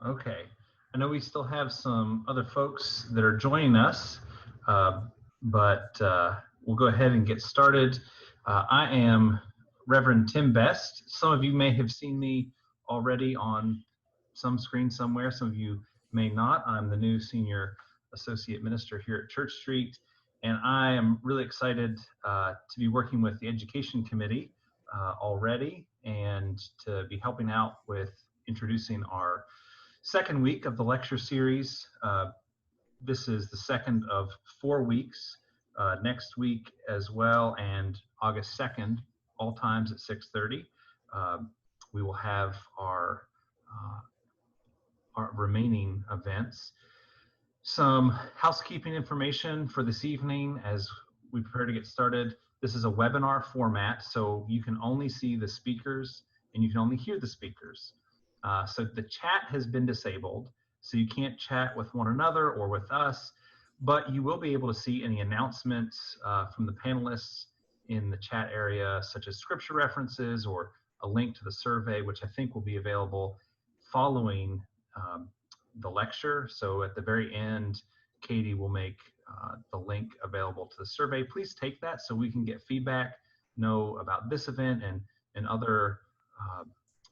Okay. I know we still have some other folks that are joining us, but we'll go ahead and get started. I am Reverend Tim Best. Some of you may have seen me already on some screen somewhere. Some of you may not. I'm the new Senior Associate Minister here at Church Street, and I am really excited to be working with the Education Committee already and to be helping out with introducing our second week of the lecture series. This is the second of 4 weeks. Next week as well, and August 2nd, all times at 6:30. We will have our remaining events. Some housekeeping information for this evening as we prepare to get started. This is a webinar format, so you can only see the speakers and you can only hear the speakers. So the chat has been disabled, so you can't chat with one another or with us, but you will be able to see any announcements from the panelists in the chat area, such as scripture references or a link to the survey, which I think will be available following the lecture. So at the very end, Katie will make the link available to the survey. Please take that so we can get feedback, know about this event and other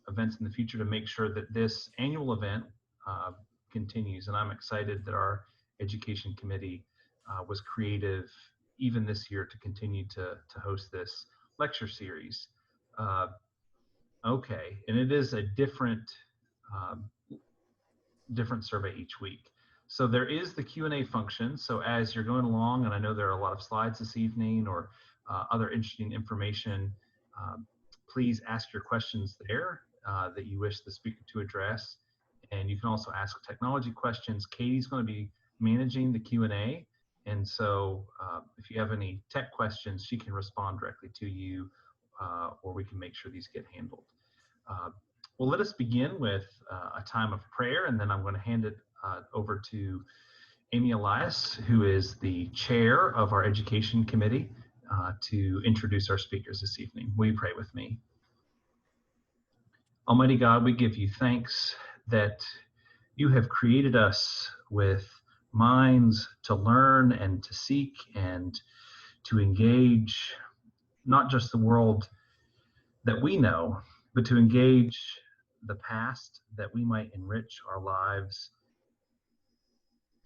events in the future to make sure that this annual event continues. And I'm excited that our Education Committee was creative even this year to continue to host this lecture series. Okay, and it is a different survey each week. So there is the Q&A function. So as you're going along, and I know there are a lot of slides this evening or other interesting information, please ask your questions there that you wish the speaker to address. And you can also ask technology questions. Katie's going to be managing the Q&A. And so if you have any tech questions, she can respond directly to you, or we can make sure these get handled. Well, let us begin with a time of prayer, and then I'm going to hand it over to Amy Elias, who is the chair of our Education Committee, to introduce our speakers this evening. Will you pray with me? Almighty God, we give you thanks that you have created us with minds to learn and to seek and to engage not just the world that we know, but to engage the past that we might enrich our lives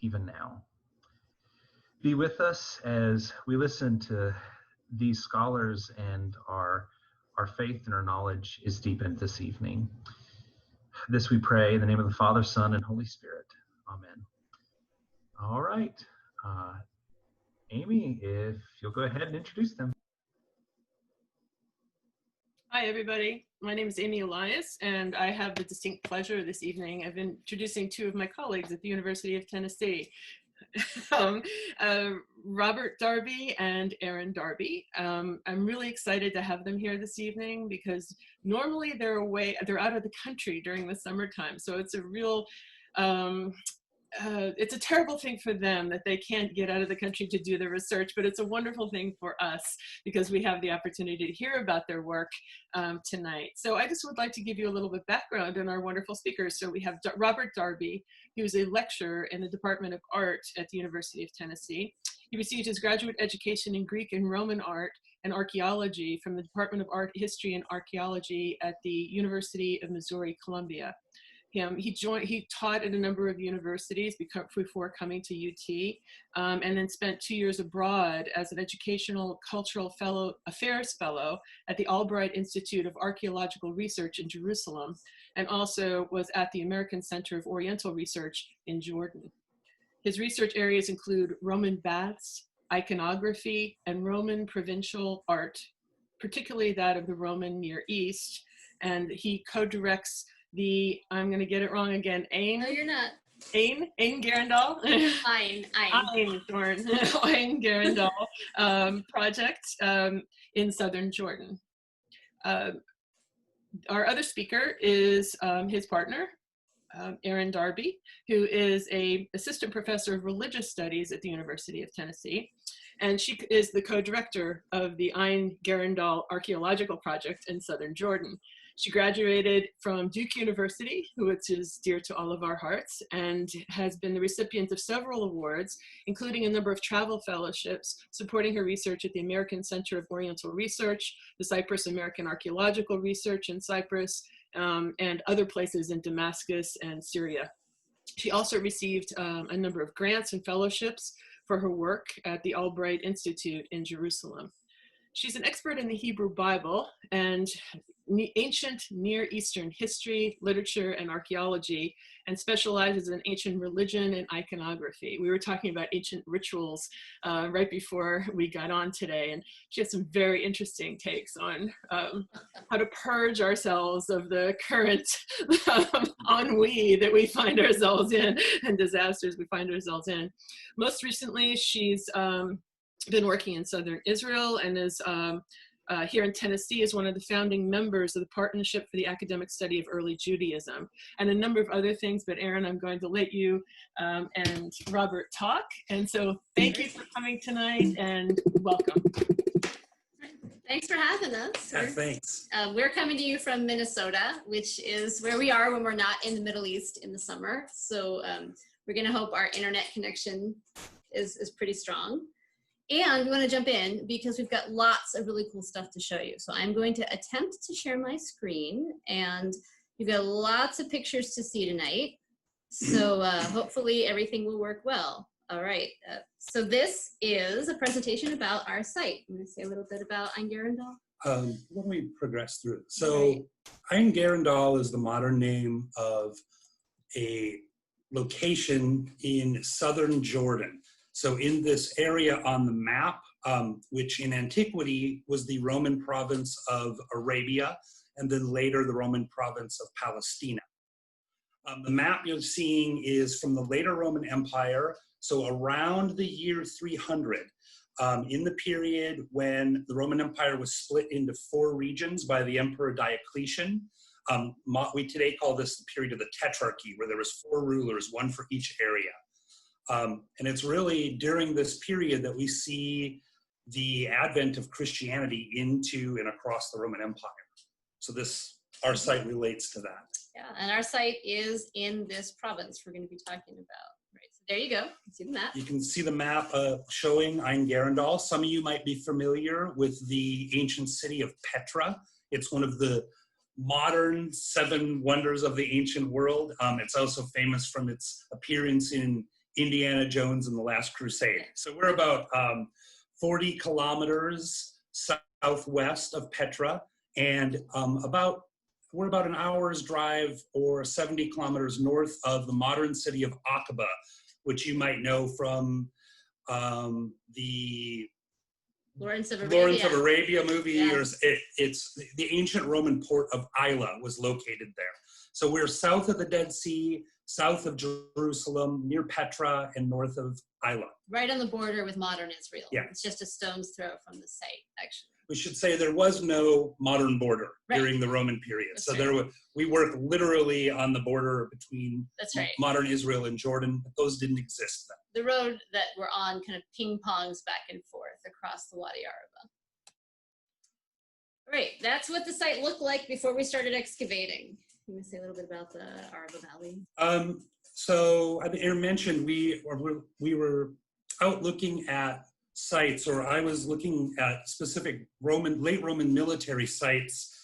even now. Be with us as we listen to these scholars and our faith and our knowledge is deepened this evening. This we pray in the name of the Father, Son, and Holy Spirit. Amen. All right. Amy, if you'll go ahead and introduce them. Hi, everybody. My name is Amy Elias, and I have the distinct pleasure this evening of introducing two of my colleagues at the University of Tennessee, Robert Darby and Erin Darby. I'm really excited to have them here this evening because normally they're out of the country during the summertime. So it's a real, it's a terrible thing for them that they can't get out of the country to do their research, but it's a wonderful thing for us because we have the opportunity to hear about their work tonight. So I just would like to give you a little bit background on our wonderful speakers. So we have Robert Darby, who's a lecturer in the Department of Art at the University of Tennessee. He received his graduate education in Greek and Roman art and archaeology from the Department of Art, History, and Archaeology at the University of Missouri, Columbia. He taught at a number of universities before coming to UT, and then spent 2 years abroad as an educational cultural affairs fellow at the Albright Institute of Archeological Research in Jerusalem, and also was at the American Center of Oriental Research in Jordan. His research areas include Roman baths, iconography, and Roman provincial art, particularly that of the Roman Near East, and he co-directs I'm going to get it wrong again, No, you're not. Ain Gerendal? Ain Gerendal project in southern Jordan. Our other speaker is his partner, Erin Darby, who is an assistant professor of religious studies at the University of Tennessee. And she is the co-director of the Ain Gerendal Archeological Project in southern Jordan. She graduated from Duke University, which is dear to all of our hearts, and has been the recipient of several awards, including a number of travel fellowships, supporting her research at the American Center of Oriental Research, the Cyprus American Archeological Research in Cyprus, and other places in Damascus and Syria. She also received a number of grants and fellowships for her work at the Albright Institute in Jerusalem. She's an expert in the Hebrew Bible and ancient Near Eastern history, literature, and archaeology, and specializes in ancient religion and iconography. We were talking about ancient rituals right before we got on today, and she has some very interesting takes on how to purge ourselves of the current ennui that we find ourselves in and disasters we find ourselves in. Most recently, she's been working in southern Israel and is here in Tennessee as one of the founding members of the Partnership for the Academic Study of Early Judaism, and a number of other things. But Erin, I'm going to let you and Robert talk. And so thank you for coming tonight and welcome. Thanks for having us. Yeah, thanks. We're coming to you from Minnesota, which is where we are when we're not in the Middle East in the summer. So we're going to hope our internet connection is pretty strong. And we want to jump in because we've got lots of really cool stuff to show you. So I'm going to attempt to share my screen, and you've got lots of pictures to see tonight. So hopefully everything will work well. All right. So this is a presentation about our site. I'm going to say a little bit about Ein Gerendal. Why don't we progress through it? So Ein Gerendal is the modern name of a location in southern Jordan. So in this area on the map, which in antiquity was the Roman province of Arabia, and then later the Roman province of Palestina. The map you're seeing is from the later Roman Empire, so around the year 300, in the period when the Roman Empire was split into 4 regions by the Emperor Diocletian. We today call this the period of the Tetrarchy, where there was 4 rulers, one for each area. And it's really during this period that we see the advent of Christianity into and across the Roman Empire. So our site relates to that. Yeah, and our site is in this province we're going to be talking about. Right, so there you go. You can see the map. You can see the map showing Ein Gerendal. Some of you might be familiar with the ancient city of Petra. It's one of the modern 7 wonders of the ancient world. It's also famous from its appearance in Indiana Jones and the Last Crusade. So we're about 40 kilometers southwest of Petra, and we're about an hour's drive or 70 kilometers north of the modern city of Aqaba, which you might know from the Lawrence of Arabia movie. Yeah. Or it's the ancient Roman port of Isla was located there. So we're south of the Dead Sea, south of Jerusalem, near Petra, and north of Isla. Right on the border with modern Israel. Yeah. It's just a stone's throw from the site, actually. We should say there was no modern border during the Roman period. That's so we worked literally on the border between modern Israel and Jordan, but those didn't exist then. The road that we're on kind of ping-pongs back and forth across the Wadi Araba. All right, that's what the site looked like before we started excavating. Can you say a little bit about the Araba Valley? So Erin mentioned we were out looking at sites, or I was looking at specific late Roman military sites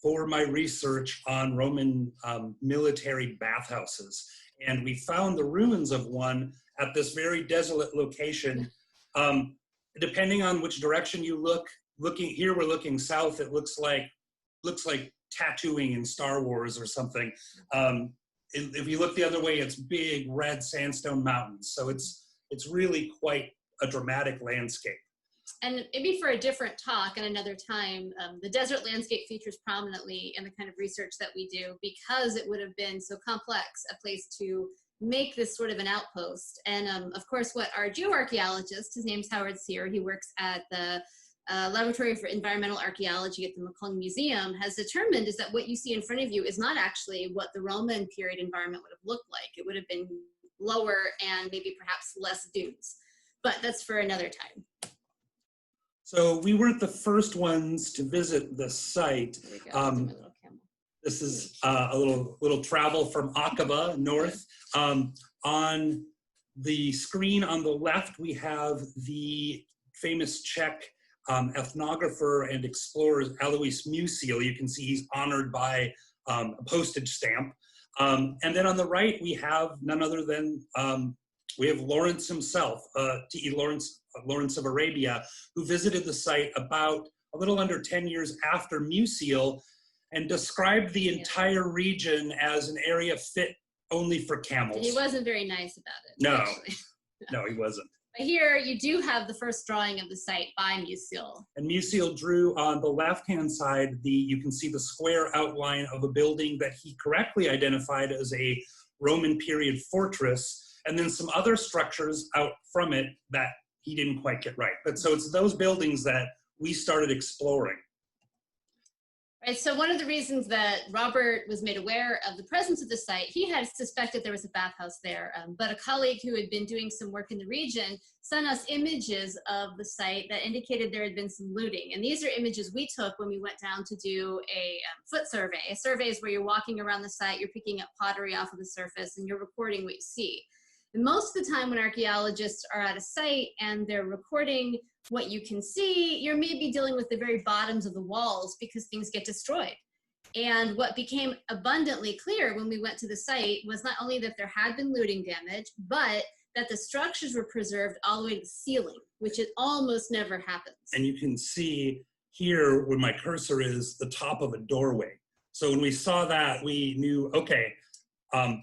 for my research on Roman military bathhouses. And we found the ruins of one at this very desolate location. Depending on which direction you look, we're looking south, it looks like tattooing in Star Wars or something. If you look the other way, it's big red sandstone mountains. So it's really quite a dramatic landscape. And maybe for a different talk and another time, the desert landscape features prominently in the kind of research that we do because it would have been so complex a place to make this sort of an outpost. And of course, what our geoarchaeologist, his name's Howard Sear, he works at the Laboratory for Environmental Archaeology at the McClung Museum, has determined is that what you see in front of you is not actually what the Roman period environment would have looked like. It would have been lower and maybe perhaps less dunes. But that's for another time. So we weren't the first ones to visit the site. This is a little travel from Aqaba north. On the screen on the left, we have the famous Czech ethnographer and explorer Alois Musil. You can see he's honored by a postage stamp. And then on the right, we have none other than, we have Lawrence himself, T.E. Lawrence of Arabia, who visited the site about a little under 10 years after Musil and described the entire region as an area fit only for camels. And he wasn't very nice about it. No, actually. No, he wasn't. But here you do have the first drawing of the site by Musil. And Musil drew on the left-hand side, you can see the square outline of a building that he correctly identified as a Roman period fortress, and then some other structures out from it that he didn't quite get right. But so it's those buildings that we started exploring. Right, so one of the reasons that Robert was made aware of the presence of the site, he had suspected there was a bathhouse there, but a colleague who had been doing some work in the region sent us images of the site that indicated there had been some looting. And these are images we took when we went down to do a foot survey. A survey is where you're walking around the site, you're picking up pottery off of the surface, and you're recording what you see. And most of the time when archaeologists are at a site and they're recording what you can see, you're maybe dealing with the very bottoms of the walls because things get destroyed. And what became abundantly clear when we went to the site was not only that there had been looting damage, but that the structures were preserved all the way to the ceiling, which it almost never happens. And you can see here where my cursor is the top of a doorway. So when we saw that, we knew, okay,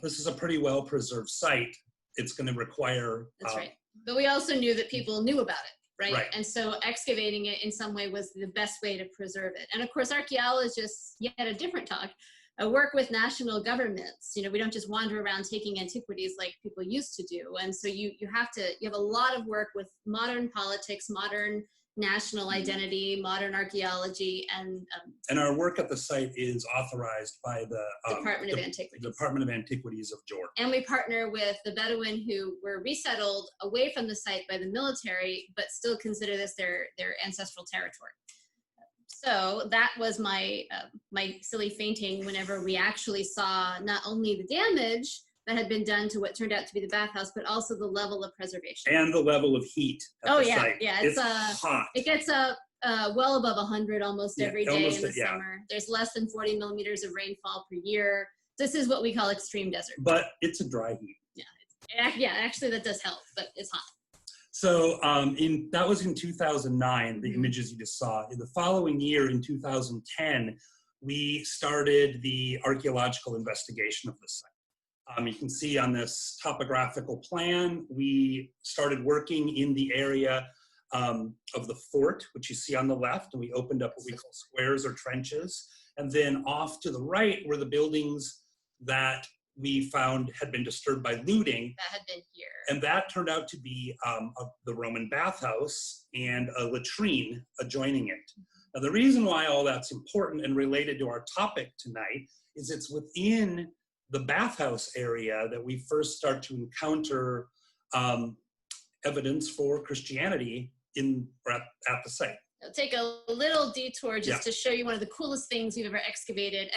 this is a pretty well-preserved site. It's going to require... That's right. But we also knew that people knew about it. Right? Right. And so excavating it in some way was the best way to preserve it. And of course, archaeologists, yet a different talk, work with national governments. You know, we don't just wander around taking antiquities like people used to do. And so you have a lot of work with modern politics, modern national identity, modern archaeology, and our work at the site is authorized by the Department of Antiquities. Department of Antiquities of Jordan. And we partner with the Bedouin who were resettled away from the site by the military, but still consider this their ancestral territory. So that was my my silly fainting whenever we actually saw not only the damage that had been done to what turned out to be the bathhouse, but also the level of preservation. And the level of heat at the site. Yeah, it's hot. It gets up well above 100 almost every day in the summer. There's less than 40 millimeters of rainfall per year. This is what we call extreme desert. But it's a dry heat. Yeah, actually that does help, but it's hot. So that was in 2009, the images you just saw. In the following year, in 2010, we started the archaeological investigation of the site. You can see on this topographical plan, we started working in the area of the fort, which you see on the left, and we opened up what we call squares or trenches. And then off to the right were the buildings that we found had been disturbed by looting. That had been here. And that turned out to be the Roman bathhouse and a latrine adjoining it. Now, the reason why all that's important and related to our topic tonight is it's within the bathhouse area that we first start to encounter evidence for Christianity at the site. I'll take a little detour just to show you one of the coolest things we've ever excavated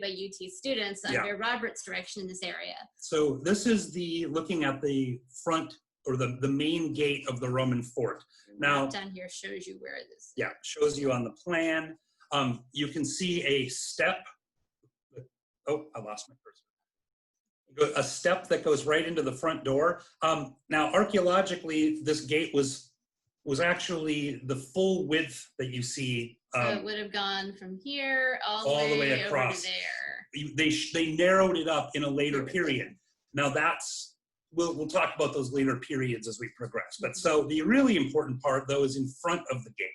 by UT students under Robert's direction in this area. So this is looking at the front or the main gate of the Roman fort. Now down here shows you where it is. Yeah, shows you on the plan. You can see a step. Oh, I lost my cursor. A step that goes right into the front door. Now, archaeologically, this gate was actually the full width that you see. So it would have gone from here all the way across over to there. They narrowed it up in a later period. Now we'll talk about those later periods as we progress. But so the really important part though is in front of the gate.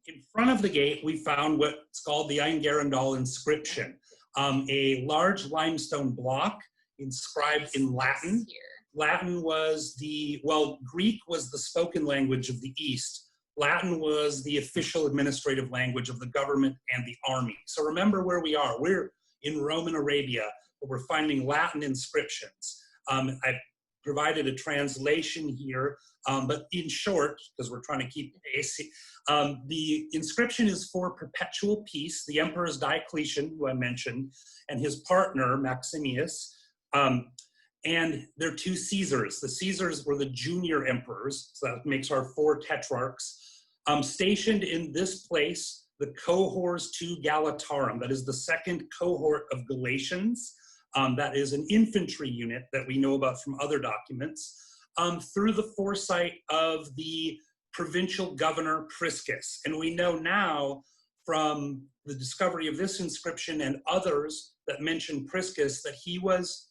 In front of the gate, we found what's called the Eingerendal inscription. A large limestone block inscribed in Latin. Latin was Greek was the spoken language of the East. Latin was the official administrative language of the government and the army. So remember where we are. We're in Roman Arabia, but we're finding Latin inscriptions. I provided a translation here, but in short, because we're trying to keep pace, the inscription is for perpetual peace. The emperor is Diocletian, who I mentioned, and his partner, Maximius. And there are two Caesars. The Caesars were the junior emperors, so that makes our 4 tetrarchs. Stationed in this place, the cohors to Galatarum, that is the second cohort of Galatians. That is an infantry unit that we know about from other documents, through the foresight of the provincial governor Priscus. And we know now from the discovery of this inscription and others that mention Priscus that he was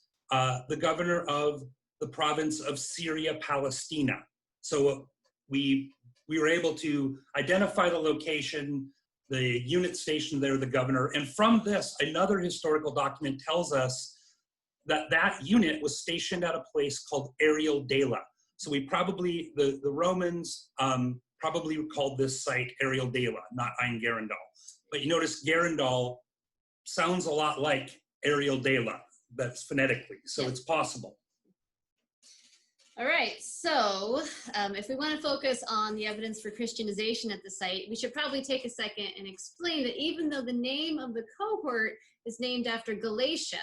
the governor of the province of Syria Palestina. So we were able to identify the location, the unit stationed there, the governor, and from this, another historical document tells us that that unit was stationed at a place called Arialdela. So we probably, the Romans probably called this site Arialdela, not Eingerendal. But you notice Gerendal sounds a lot like Arialdela, that's phonetically, so it's possible. All right, so if we want to focus on the evidence for Christianization at the site, we should probably take a second and explain that even though the name of the cohort is named after Galatia,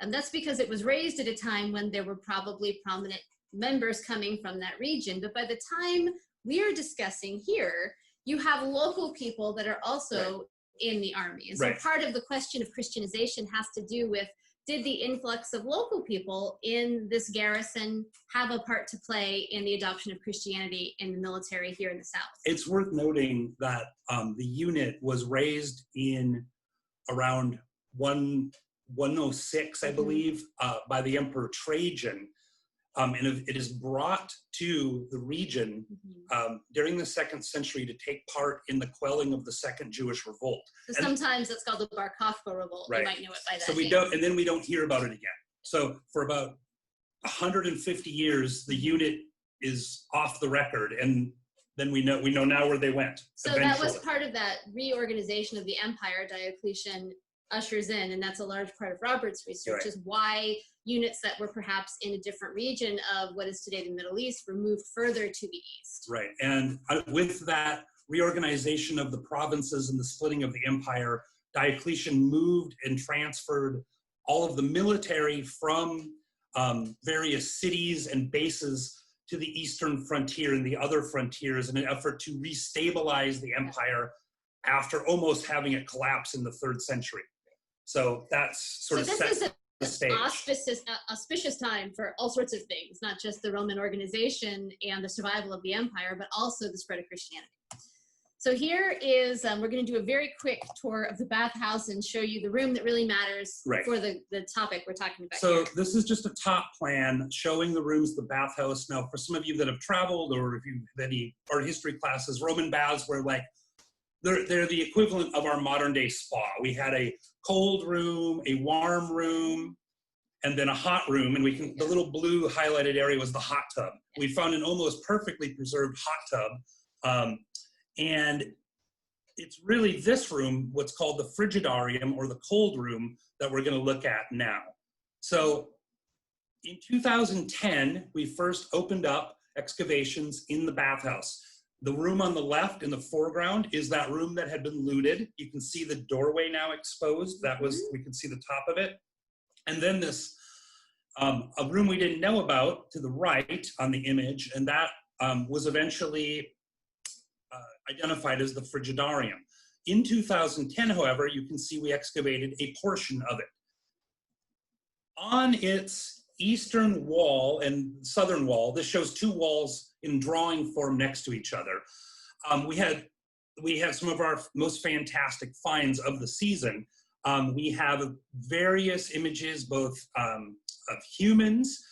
and that's because it was raised at a time when there were probably prominent members coming from that region. But by the time we're discussing here, you have local people that are also in the army. And so part of the question of Christianization has to do with, did the influx of local people in this garrison have a part to play in the adoption of Christianity in the military here in the South? It's worth noting that the unit was raised in around 106, I believe, by the Emperor Trajan. And it is brought to the region during the 2nd century to take part in the quelling of the Second Jewish Revolt. So sometimes it's called the Bar Kokhba Revolt. You might know it by that So we don't, and then we don't hear about it again. So for about 150 years, the unit is off the record, and then we know now where they went. So that was part of that reorganization of the empire Diocletian ushers in, and that's a large part of Robert's research, is why units that were perhaps in a different region of what is today the Middle East were moved further to the east. Right, and with that reorganization of the provinces and the splitting of the empire, Diocletian moved and transferred all of the military from various cities and bases to the eastern frontier and the other frontiers in an effort to restabilize the empire after almost having it collapse in the 3rd century. So that's sort of set the stage. Auspicious time for all sorts of things, not just the Roman organization and the survival of the empire, but also the spread of Christianity. So here is, we're going to do a very quick tour of the bathhouse and show you the room that really matters for the topic we're talking about. So this is just a top plan showing the rooms of the bathhouse. Now, for some of you that have traveled, or if you have any art history classes, Roman baths were like, they're the equivalent of our modern day spa. We had a cold room, a warm room, and then a hot room. And the little blue highlighted area was the hot tub. We found an almost perfectly preserved hot tub. And it's really this room, what's called the frigidarium, or the cold room, that we're going to look at now. So in 2010, we first opened up excavations in the bathhouse. The room on the left in the foreground is that room that had been looted. You can see the doorway now exposed. We can see the top of it. And then this, a room we didn't know about to the right on the image, and that was eventually identified as the frigidarium. In 2010, however, you can see we excavated a portion of it. On its eastern wall and southern wall, this shows 2 walls in drawing form next to each other. We have some of our most fantastic finds of the season. We have various images, both of humans.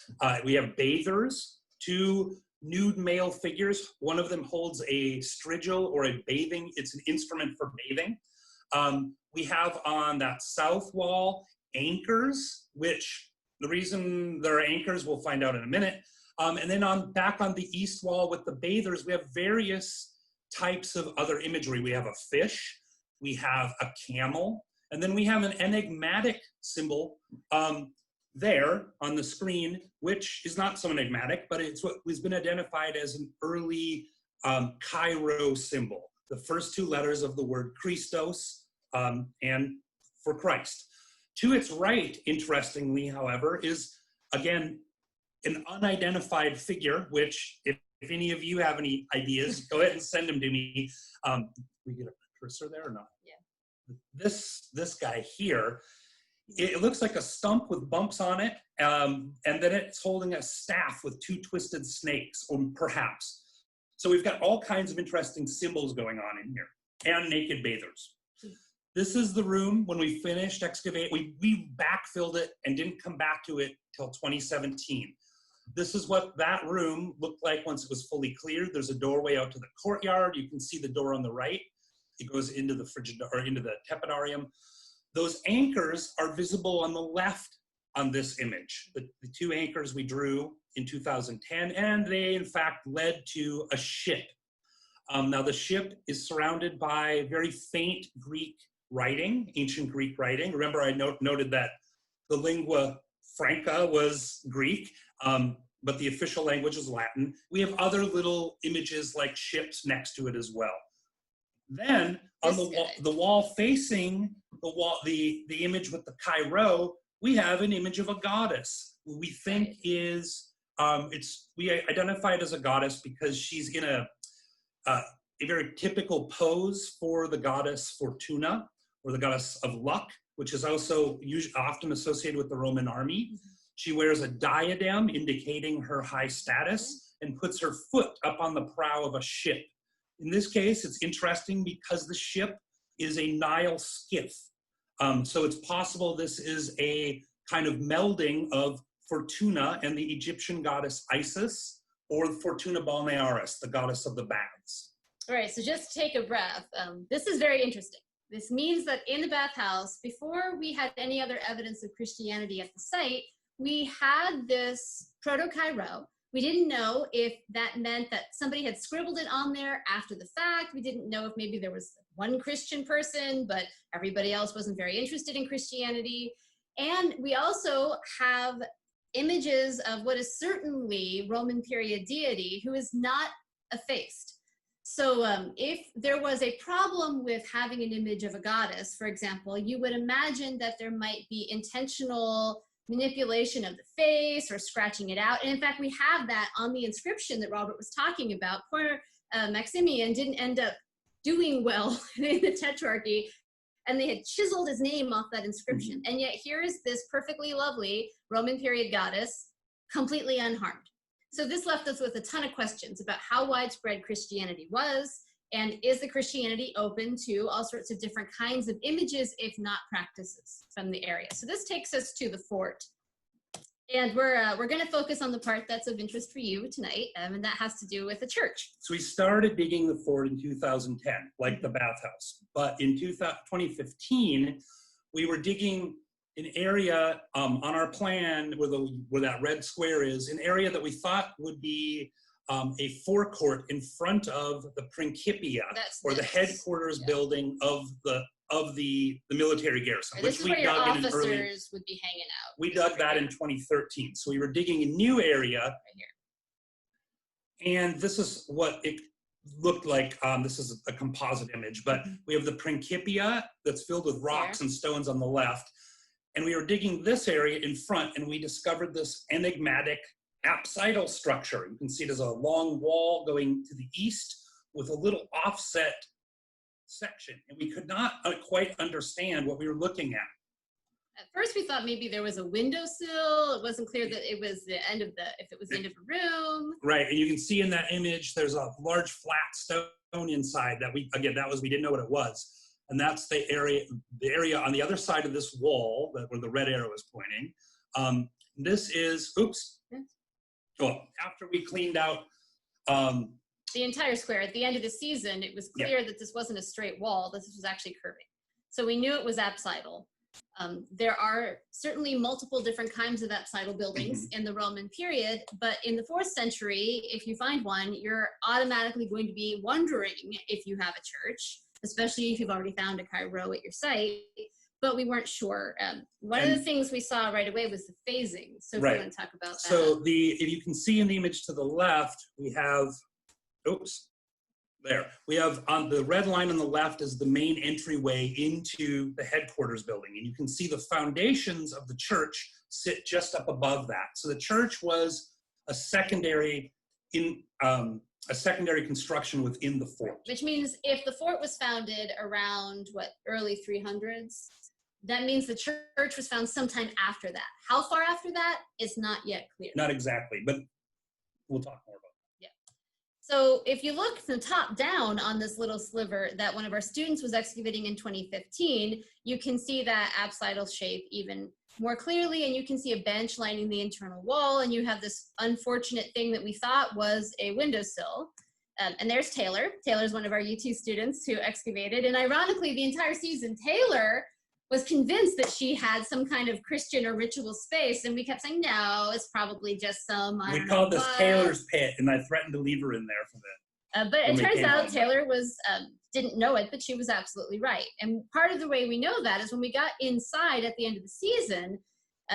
We have bathers, 2 nude male figures. One of them holds a strigil, or a bathing. It's an instrument for bathing. We have on that south wall anchors, which the reason there are anchors we'll find out in a minute. And then back on the east wall with the bathers, we have various types of other imagery. We have a fish, we have a camel, and then we have an enigmatic symbol there on the screen, which is not so enigmatic, but it's what has been identified as an early Chi-Rho symbol, the first two letters of the word Christos and for Christ. To its right, interestingly, however, is, again, an unidentified figure, which if any of you have any ideas, go ahead and send them to me. We get a cursor there or not? Yeah. This guy here, it looks like a stump with bumps on it, and then it's holding a staff with two twisted snakes, or perhaps. So we've got all kinds of interesting symbols going on in here, and naked bathers. This is the room when we finished excavating. We backfilled it and didn't come back to it till 2017. This is what that room looked like once it was fully cleared. There's a doorway out to the courtyard. You can see the door on the right. It goes into the into the tepidarium. Those anchors are visible on the left on this image. The two anchors we drew in 2010, and they in fact led to a ship. Now the ship is surrounded by very faint Greek writing, ancient Greek writing. Remember I noted that the lingua franca was Greek, but the official language is Latin. We have other little images like ships next to it as well. Then on the wall facing the image with the Chi-Rho, we have an image of a goddess who we think is, we identify it as a goddess because she's in a very typical pose for the goddess Fortuna, or the goddess of luck, which is also often associated with the Roman army. She wears a diadem indicating her high status and puts her foot up on the prow of a ship. In this case, it's interesting because the ship is a Nile skiff. So it's possible this is a kind of melding of Fortuna and the Egyptian goddess Isis, or Fortuna Balnearis, the goddess of the baths. All right, so just take a breath. This is very interesting. This means that in the bathhouse, before we had any other evidence of Christianity at the site, we had this proto-Chi-Rho. We didn't know if that meant that somebody had scribbled it on there after the fact. We didn't know if maybe there was one Christian person, but everybody else wasn't very interested in Christianity. And we also have images of what is certainly Roman period deity who is not effaced. So if there was a problem with having an image of a goddess, for example, you would imagine that there might be intentional manipulation of the face or scratching it out. And in fact, we have that on the inscription that Robert was talking about. Poor Maximian didn't end up doing well in the Tetrarchy, and they had chiseled his name off that inscription. And yet here is this perfectly lovely Roman period goddess, completely unharmed. So this left us with a ton of questions about how widespread Christianity was, and is the Christianity open to all sorts of different kinds of images, if not practices, from the area. So this takes us to the fort. And we're going to focus on the part that's of interest for you tonight, and that has to do with the church. So we started digging the fort in 2010, like the bathhouse. But in 2015, we were digging an area on our plan where that red square is, an area that we thought would be a forecourt in front of the Principia, or the headquarters building of the military garrison. And this is where your officers would be hanging out. We dug that in 2013. So we were digging a new area. Right here. And this is what it looked like. This is a composite image, but we have the Principia that's filled with rocks and stones on the left. And we were digging this area in front, and we discovered this enigmatic apsidal structure. You can see it as a long wall going to the east with a little offset section. And we could not quite understand what we were looking at. At first we thought maybe there was a windowsill. It wasn't clear that it was the end of if it was the end of a room. Right, and you can see in that image, there's a large flat stone inside that we didn't know what it was. And that's the area on the other side of this wall where the red arrow is pointing. This is, after we cleaned out the entire square, at the end of the season, it was clear that this wasn't a straight wall, this was actually curving. So we knew it was apsidal. There are certainly multiple different kinds of apsidal buildings in the Roman period, but in the 4th century, if you find one, you're automatically going to be wondering if you have a church, especially if you've already found a Chi-Rho at your site. but we weren't sure. One of the things we saw right away was the phasing. So if you want to talk about that. So if you can see in the image to the left, we have, we have on the red line on the left is the main entryway into the headquarters building. And you can see the foundations of the church sit just up above that. So the church was a secondary construction within the fort. Which means if the fort was founded around, early 300s, that means the church was found sometime after that. How far after that is not yet clear. Not exactly, but we'll talk more about that. Yeah. So if you look from the top down on this little sliver that one of our students was excavating in 2015, you can see that apsidal shape even more clearly, and you can see a bench lining the internal wall, and you have this unfortunate thing that we thought was a windowsill. And there's Taylor. Taylor's one of our UT students who excavated, and ironically, the entire season, Taylor was convinced that she had some kind of Christian or ritual space, and we kept saying, no, it's probably just some, we called this Taylor's pit, and I threatened to leave her in there for that. But it turns out Taylor was didn't know it, but she was absolutely right. And part of the way we know that is when we got inside at the end of the season,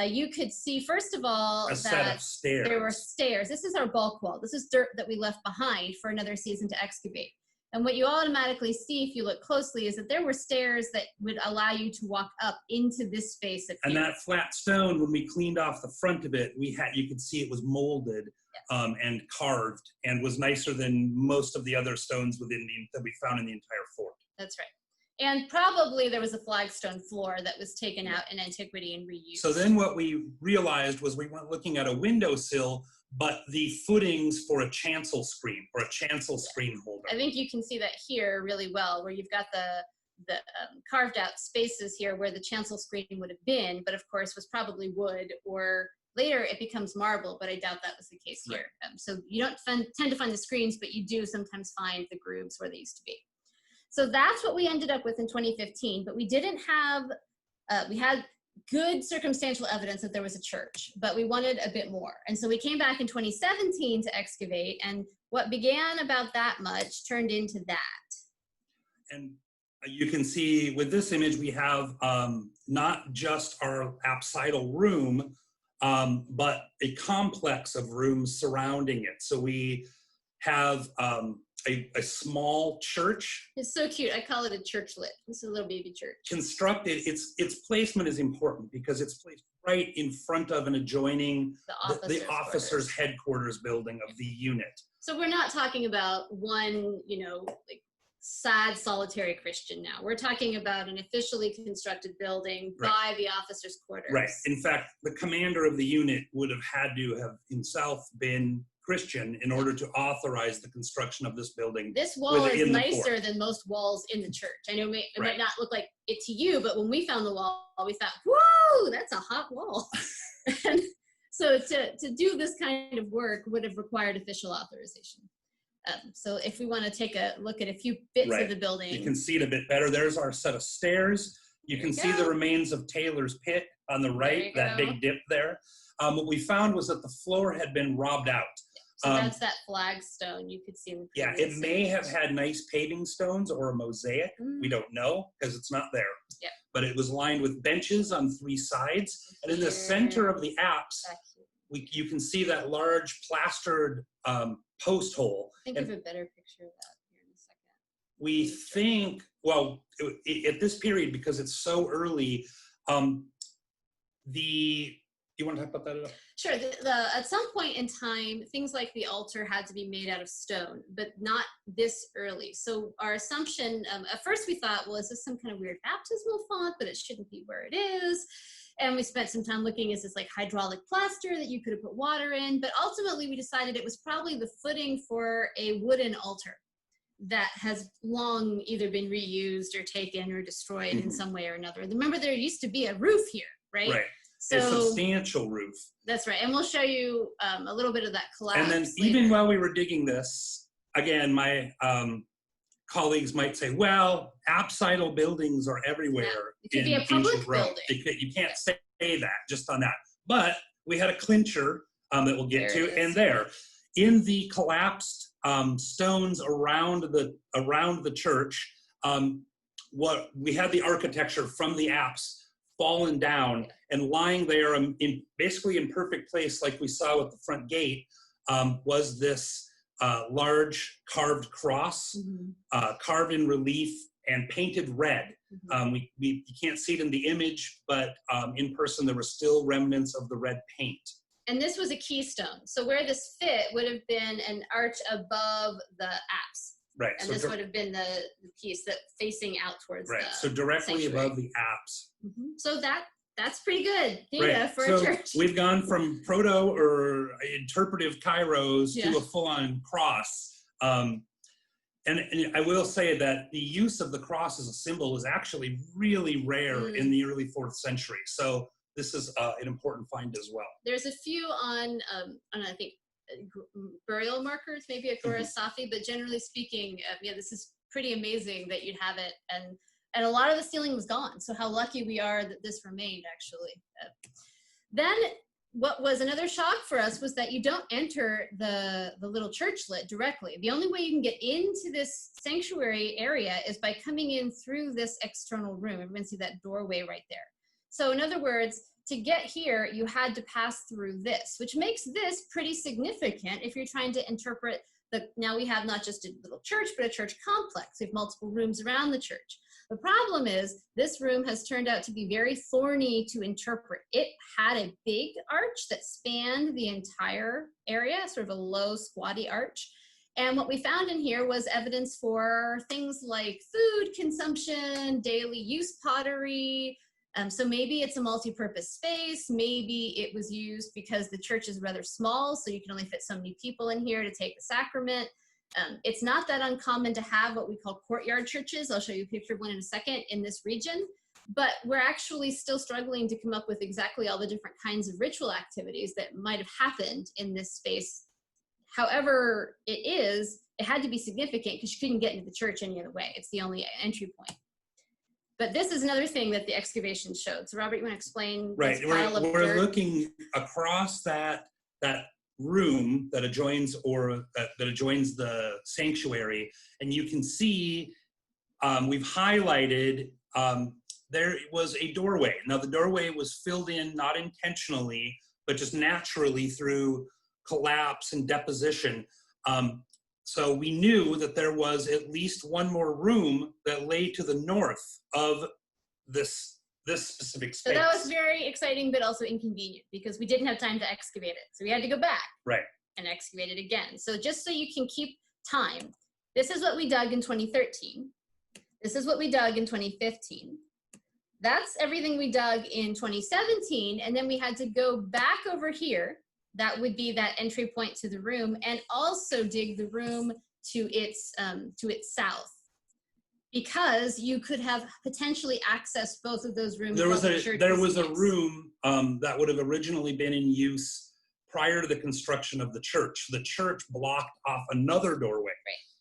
you could see, first of all, a set of stairs. There were stairs. This is our bulk wall. This is dirt that we left behind for another season to excavate. And what you automatically see if you look closely is that there were stairs that would allow you to walk up into this space. And that flat stone, when we cleaned off the front of it, you could see it was molded. Yes. And carved, and was nicer than most of the other stones that we found in the entire fort. That's right. And probably there was a flagstone floor that was taken out in antiquity and reused. So then what we realized was we weren't looking at a windowsill, but the footings for a chancel screen, or a chancel screen holder. I think you can see that here really well, where you've got the carved out spaces here where the chancel screen would have been, but of course was probably wood, or later it becomes marble, but I doubt that was the case here. So you don't tend to find the screens, but you do sometimes find the grooves where they used to be. So that's what we ended up with in 2015, but we didn't have, we had good circumstantial evidence that there was a church, but we wanted a bit more. And so we came back in 2017 to excavate, and what began about that much turned into that. And you can see with this image, we have not just our apsidal room, but a complex of rooms surrounding it. So we have a small church. It's so cute. I call it a churchlet. This is a little baby church. Constructed. Its placement is important because it's placed right in front of and adjoining the officers' headquarters building of the unit. So we're not talking about one, like sad solitary Christian now. We're talking about an officially constructed building by the officers' quarters. Right. In fact, the commander of the unit would have had to have himself been Christian in order to authorize the construction of this building. This wall is nicer than most walls in the church. I know it might not look like it to you, but when we found the wall, we thought, whoa, that's a hot wall. And so to do this kind of work would have required official authorization. So if we want to take a look at a few bits of the building. You can see it a bit better. There's our set of stairs. You can see the remains of Taylor's pit on the right, that big dip there. What we found was that the floor had been robbed out. So that's that flagstone you could see in the previous it may have had nice paving stones or a mosaic. We don't know because it's not there. Yeah. But it was lined with benches on three sides. And in the center of the apse, you can see that large plastered post hole. Think of a better picture of that here in a second. We think, well, at this period, because it's so early, you want to talk about that at all? Sure. At some point in time, things like the altar had to be made out of stone, but not this early. So our assumption, at first we thought, well, is this some kind of weird baptismal font, but it shouldn't be where it is. And we spent some time looking, is this like hydraulic plaster that you could have put water in? But ultimately we decided it was probably the footing for a wooden altar that has long either been reused or taken or destroyed in some way or another. Remember, there used to be a roof here, right? Right. So, a substantial roof. That's right. And we'll show you a little bit of that collapse. And then later. Even while we were digging this, again, my colleagues might say, well, apsidal buildings are everywhere. It could be a public building. You can't say that just on that. But we had a clincher that we'll get to. And there, in the collapsed stones around the church, what we had the architecture from the apse fallen down and lying there in basically in perfect place, like we saw with the front gate, was this large carved cross, carved in relief and painted red. You can't see it in the image, but in person there were still remnants of the red paint. And this was a keystone. So where this fit would have been an arch above the apse. Right. And this would have been the piece that facing out towards the so directly sanctuary. above the apse. So that's pretty good data for a church. We've gone from proto or interpretive kairos to a full-on cross. And I will say that the use of the cross as a symbol is actually really rare in the early 4th century. So this is an important find as well. There's a few on I think, burial markers, maybe Agora Safi, but generally speaking, this is pretty amazing that you'd have it. And a lot of the ceiling was gone. So how lucky we are that this remained, actually. Then what was another shock for us was that you don't enter the little churchlet directly. The only way you can get into this sanctuary area is by coming in through this external room. Everyone see that doorway right there. So in other words, to get here, you had to pass through this, which makes this pretty significant if you're trying to interpret now we have not just a little church, but a church complex. We have multiple rooms around the church. The problem is this room has turned out to be very thorny to interpret. It had a big arch that spanned the entire area, sort of a low squatty arch. And what we found in here was evidence for things like food consumption, daily use pottery. So maybe it's a multi-purpose space. Maybe it was used because the church is rather small, so you can only fit so many people in here to take the sacrament. It's not that uncommon to have what we call courtyard churches. I'll show you a picture of one in a second in this region. But we're actually still struggling to come up with exactly all the different kinds of ritual activities that might have happened in this space. However it had to be significant because you couldn't get into the church any other way. It's the only entry point. But this is another thing that the excavation showed. So Robert, you want to explain? Right, we're looking across that room that adjoins that adjoins the sanctuary, and you can see we've highlighted there was a doorway. Now the doorway was filled in not intentionally, but just naturally through collapse and deposition. So we knew that there was at least one more room that lay to the north of this specific space. So that was very exciting, but also inconvenient because we didn't have time to excavate it. So we had to go back and excavate it again. So just so you can keep time, this is what we dug in 2013. This is what we dug in 2015. That's everything we dug in 2017. And then we had to go back over here. That would be that entry point to the room, and also dig the room to its south, because you could have potentially accessed both of those rooms. There was a room that would have originally been in use prior to the construction of the church. The church blocked off another doorway,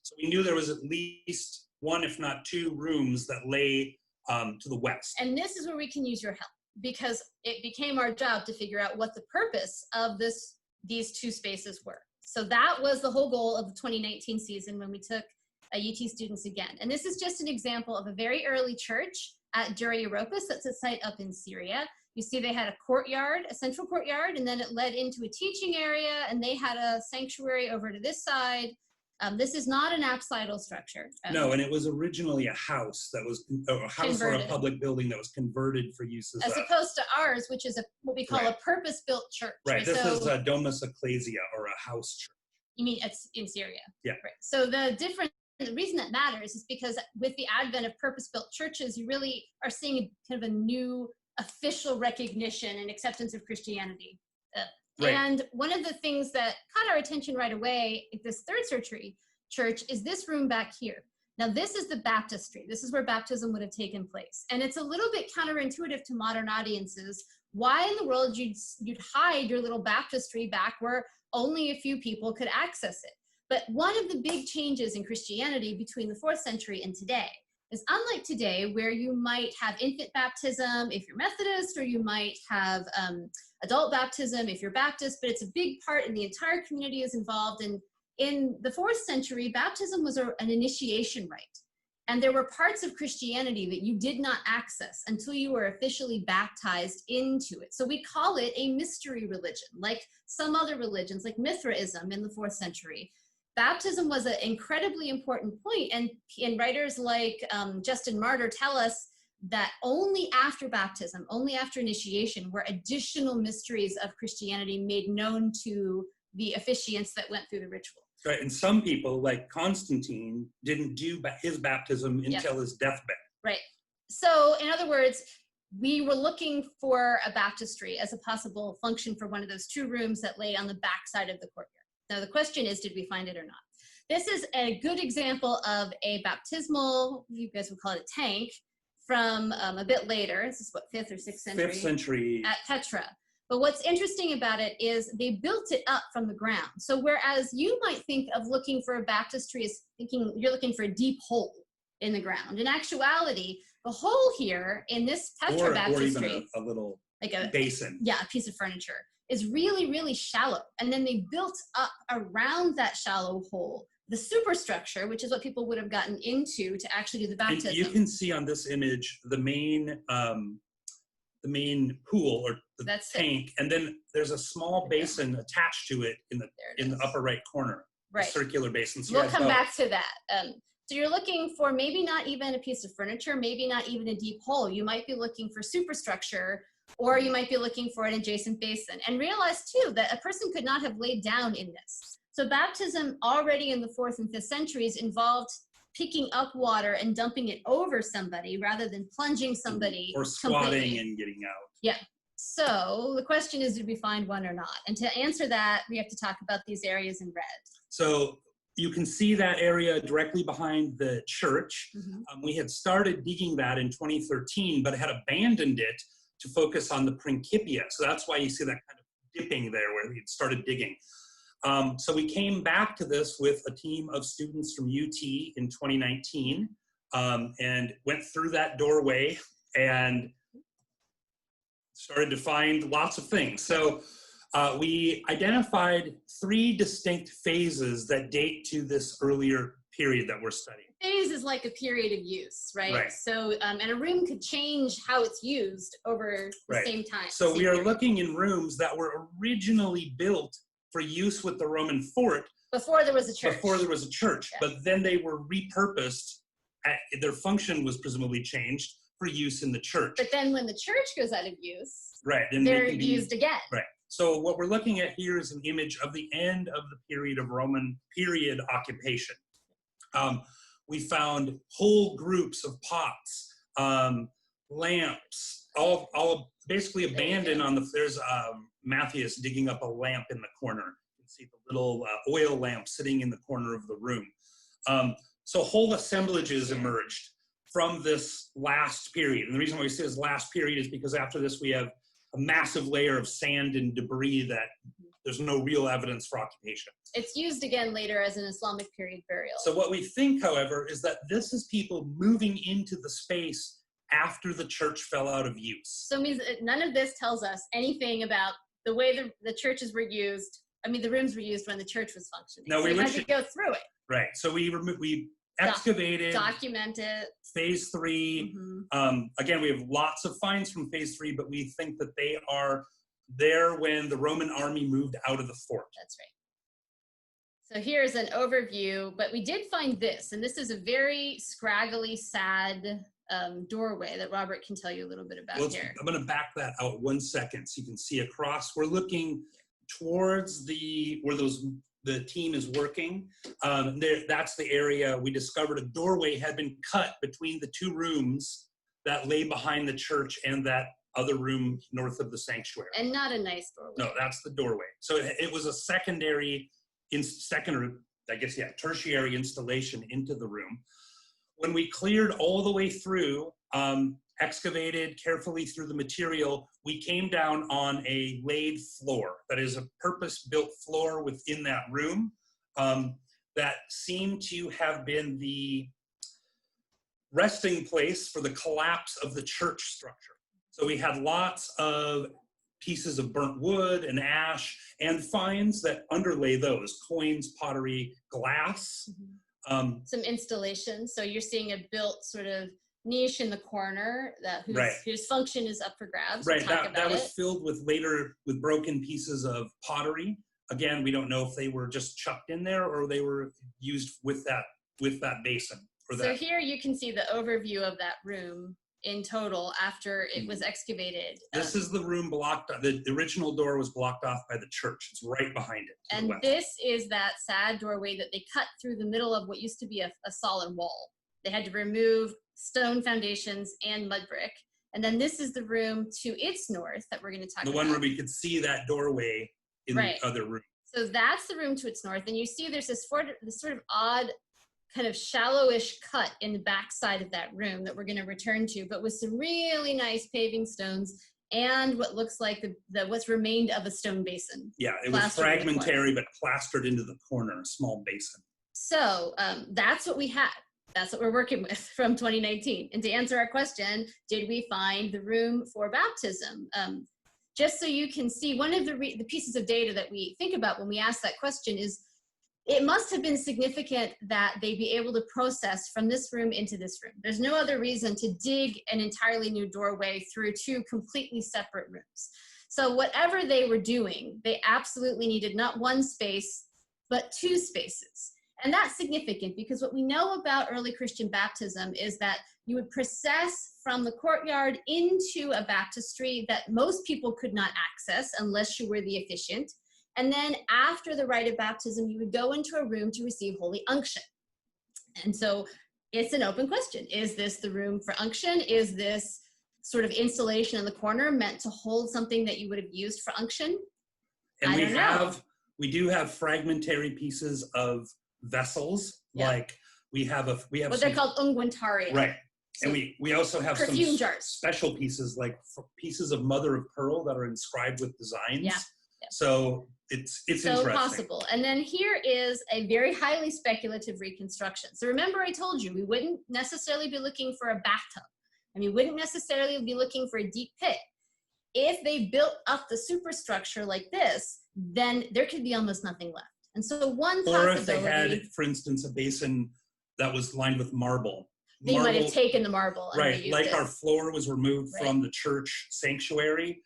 so we knew there was at least one, if not two, rooms that lay to the west. And this is where we can use your help, because it became our job to figure out what the purpose of these two spaces were. So that was the whole goal of the 2019 season when we took UT students again. And this is just an example of a very early church at Dura Europos. That's a site up in Syria. You see they had a courtyard, a central courtyard, and then it led into a teaching area, and they had a sanctuary over to this side. This is not an apsidal structure. No, and it was originally a house that was a house converted. Or a public building that was converted for use as opposed to ours, which is what we call a purpose-built church. Right. This is a domus ecclesia, or a house church. You mean it's in Syria? Yeah. Right. So the reason that matters is because with the advent of purpose-built churches, you really are seeing kind of a new official recognition and acceptance of Christianity. And one of the things that caught our attention right away at this 3rd century church is this room back here. Now this is the baptistry. This is where baptism would have taken place. And it's a little bit counterintuitive to modern audiences. Why in the world you'd hide your little baptistry back where only a few people could access it? But one of the big changes in Christianity between the 4th century and today is, unlike today, where you might have infant baptism if you're Methodist, or you might have adult baptism if you're Baptist, but it's a big part and the entire community is involved. And in the 4th century, baptism was an initiation rite. And there were parts of Christianity that you did not access until you were officially baptized into it. So we call it a mystery religion, like some other religions, like Mithraism in the 4th century. Baptism was an incredibly important point, and writers like Justin Martyr tell us that only after baptism, only after initiation, were additional mysteries of Christianity made known to the officiants that went through the ritual. Right, and some people, like Constantine, didn't do his baptism until his deathbed. Right. So, in other words, we were looking for a baptistry as a possible function for one of those 2 rooms that lay on the back side of the courtyard. Now, the question is, did we find it or not? This is a good example of a baptismal, you guys would call it a tank, from a bit later. This is what, 5th or 6th century? 5th century. At Petra. But what's interesting about it is they built it up from the ground. So whereas you might think of looking for a baptistry as thinking you're looking for a deep hole in the ground, in actuality, the hole here in this Petra baptistry, or even a little like a basin. Yeah, a piece of furniture, is really, really shallow. And then they built up around that shallow hole the superstructure, which is what people would have gotten into to actually do the baptism. And you can see on this image the main pool or the tank, and then there's a small basin attached to it in the upper right corner, right, circular basin. So we'll come back to that. So you're looking for maybe not even a piece of furniture, maybe not even a deep hole. You might be looking for superstructure, or you might be looking for an adjacent basin. And realize too that a person could not have laid down in this. So baptism already in the 4th and 5th centuries involved picking up water and dumping it over somebody rather than plunging somebody or squatting completely and getting out. Yeah. So the question is, did we find one or not? And to answer that, we have to talk about these areas in red. So you can see that area directly behind the church. We had started digging that in 2013, but had abandoned it to focus on the Principia. So that's why you see that kind of dipping there where we had started digging. So we came back to this with a team of students from UT in 2019 and went through that doorway and started to find lots of things. So we identified 3 distinct phases that date to this earlier period that we're studying. Phase is like a period of use, right? So, and a room could change how it's used over the same time. So we are looking in rooms that were originally built for use with the Roman fort. Before there was a church. Before there was a church, but then they were repurposed. Their function was presumably changed for use in the church. But then when the church goes out of use, then they're used again. Right. So what we're looking at here is an image of the end of the period of Roman period occupation. We found whole groups of pots, lamps, all basically abandoned on the, there's Matthias digging up a lamp in the corner. You can see the little oil lamp sitting in the corner of the room. So whole assemblages emerged from this last period. And the reason why we say this last period is because after this we have a massive layer of sand and debris that there's no real evidence for occupation. It's used again later as an Islamic period burial. So what we think, however, is that this is people moving into the space after the church fell out of use. So it means that none of this tells us anything about the way the churches were used. I mean, the rooms were used when the church was functioning. No, so we had to go through it. Right. So we excavated, documented phase 3. Again, we have lots of finds from phase 3, but we think that they are there when the Roman army moved out of the fort. That's right. So here's an overview, but we did find this, and this is a very scraggly, sad doorway that Robert can tell you a little bit about here. I'm going to back that out 1 second so you can see across. We're looking towards where the team is working. That's the area we discovered a doorway had been cut between the 2 rooms that lay behind the church and that other room north of the sanctuary. And not a nice doorway. No, that's the doorway. So it was a tertiary installation into the room. When we cleared all the way through, excavated carefully through the material, we came down on a laid floor. That is a purpose-built floor within that room that seemed to have been the resting place for the collapse of the church structure. So we had lots of pieces of burnt wood and ash and finds that underlay those, coins, pottery, glass. Some installations. So you're seeing a built sort of niche in the corner whose function is up for grabs. Right, that was filled with broken pieces of pottery. Again, we don't know if they were just chucked in there or they were used with that basin. So here you can see the overview of that room in total after it was excavated. This is the room blocked. The original door was blocked off by the church. It's right behind it. And this is that sad doorway that they cut through the middle of what used to be a solid wall. They had to remove stone foundations and mud brick. And then this is the room to its north that we're going to talk about. The one where we could see that doorway in the other room. So that's the room to its north. And you see there's this sort of odd kind of shallowish cut in the back side of that room that we're going to return to, but with some really nice paving stones and what looks like what's remained of a stone basin. Yeah, it was fragmentary, but plastered into the corner, a small basin. So that's what we had. That's what we're working with from 2019. And to answer our question, did we find the room for baptism? Just so you can see, one of the pieces of data that we think about when we ask that question is, it must have been significant that they be able to process from this room into this room. There's no other reason to dig an entirely new doorway through two completely separate rooms. So whatever they were doing, they absolutely needed not one space, but two spaces. And that's significant because what we know about early Christian baptism is that you would process from the courtyard into a baptistry that most people could not access unless you were the officiant. And then after the rite of baptism, you would go into a room to receive holy unction. And so it's an open question. Is this the room for unction? Is this sort of installation in the corner meant to hold something that you would have used for unction? And we do have fragmentary pieces of vessels. Yeah. Like we have what they're called unguentaria. Right. So and we also have some jars. Special pieces, like pieces of mother of pearl that are inscribed with designs. Yeah. So it's so interesting. Possible. And then here is a very highly speculative reconstruction. So remember I told you we wouldn't necessarily be looking for a bathtub, and we wouldn't necessarily be looking for a deep pit. If they built up the superstructure like this, then there could be almost nothing left. And so one possibility, or if they had, for instance, a basin that was lined with marble. They might have taken the marble. Right, like our floor was removed from the church sanctuary.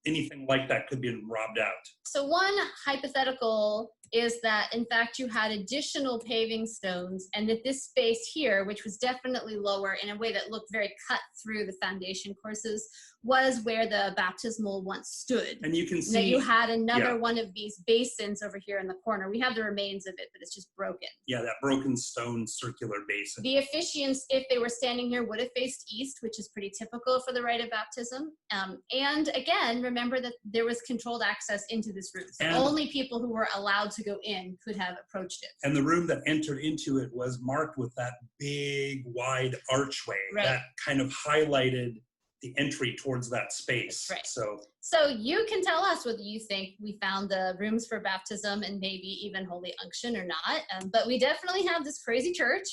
Anything like that could be robbed out. So one hypothetical is that, in fact, you had additional paving stones and that this space here, which was definitely lower in a way that looked very cut through the foundation courses, was where the baptismal once stood. And you can see that you had another one of these basins over here in the corner. We have the remains of it, but it's just broken. Yeah, that broken stone circular basin. The officiants, if they were standing here, would have faced east, which is pretty typical for the rite of baptism. And again, remember that there was controlled access into this room. So only people who were allowed to go in could have approached it. And the room that entered into it was marked with that big, wide archway that kind of highlighted the entry towards that space. Right. So you can tell us whether you think we found the rooms for baptism and maybe even holy unction or not. But we definitely have this crazy church.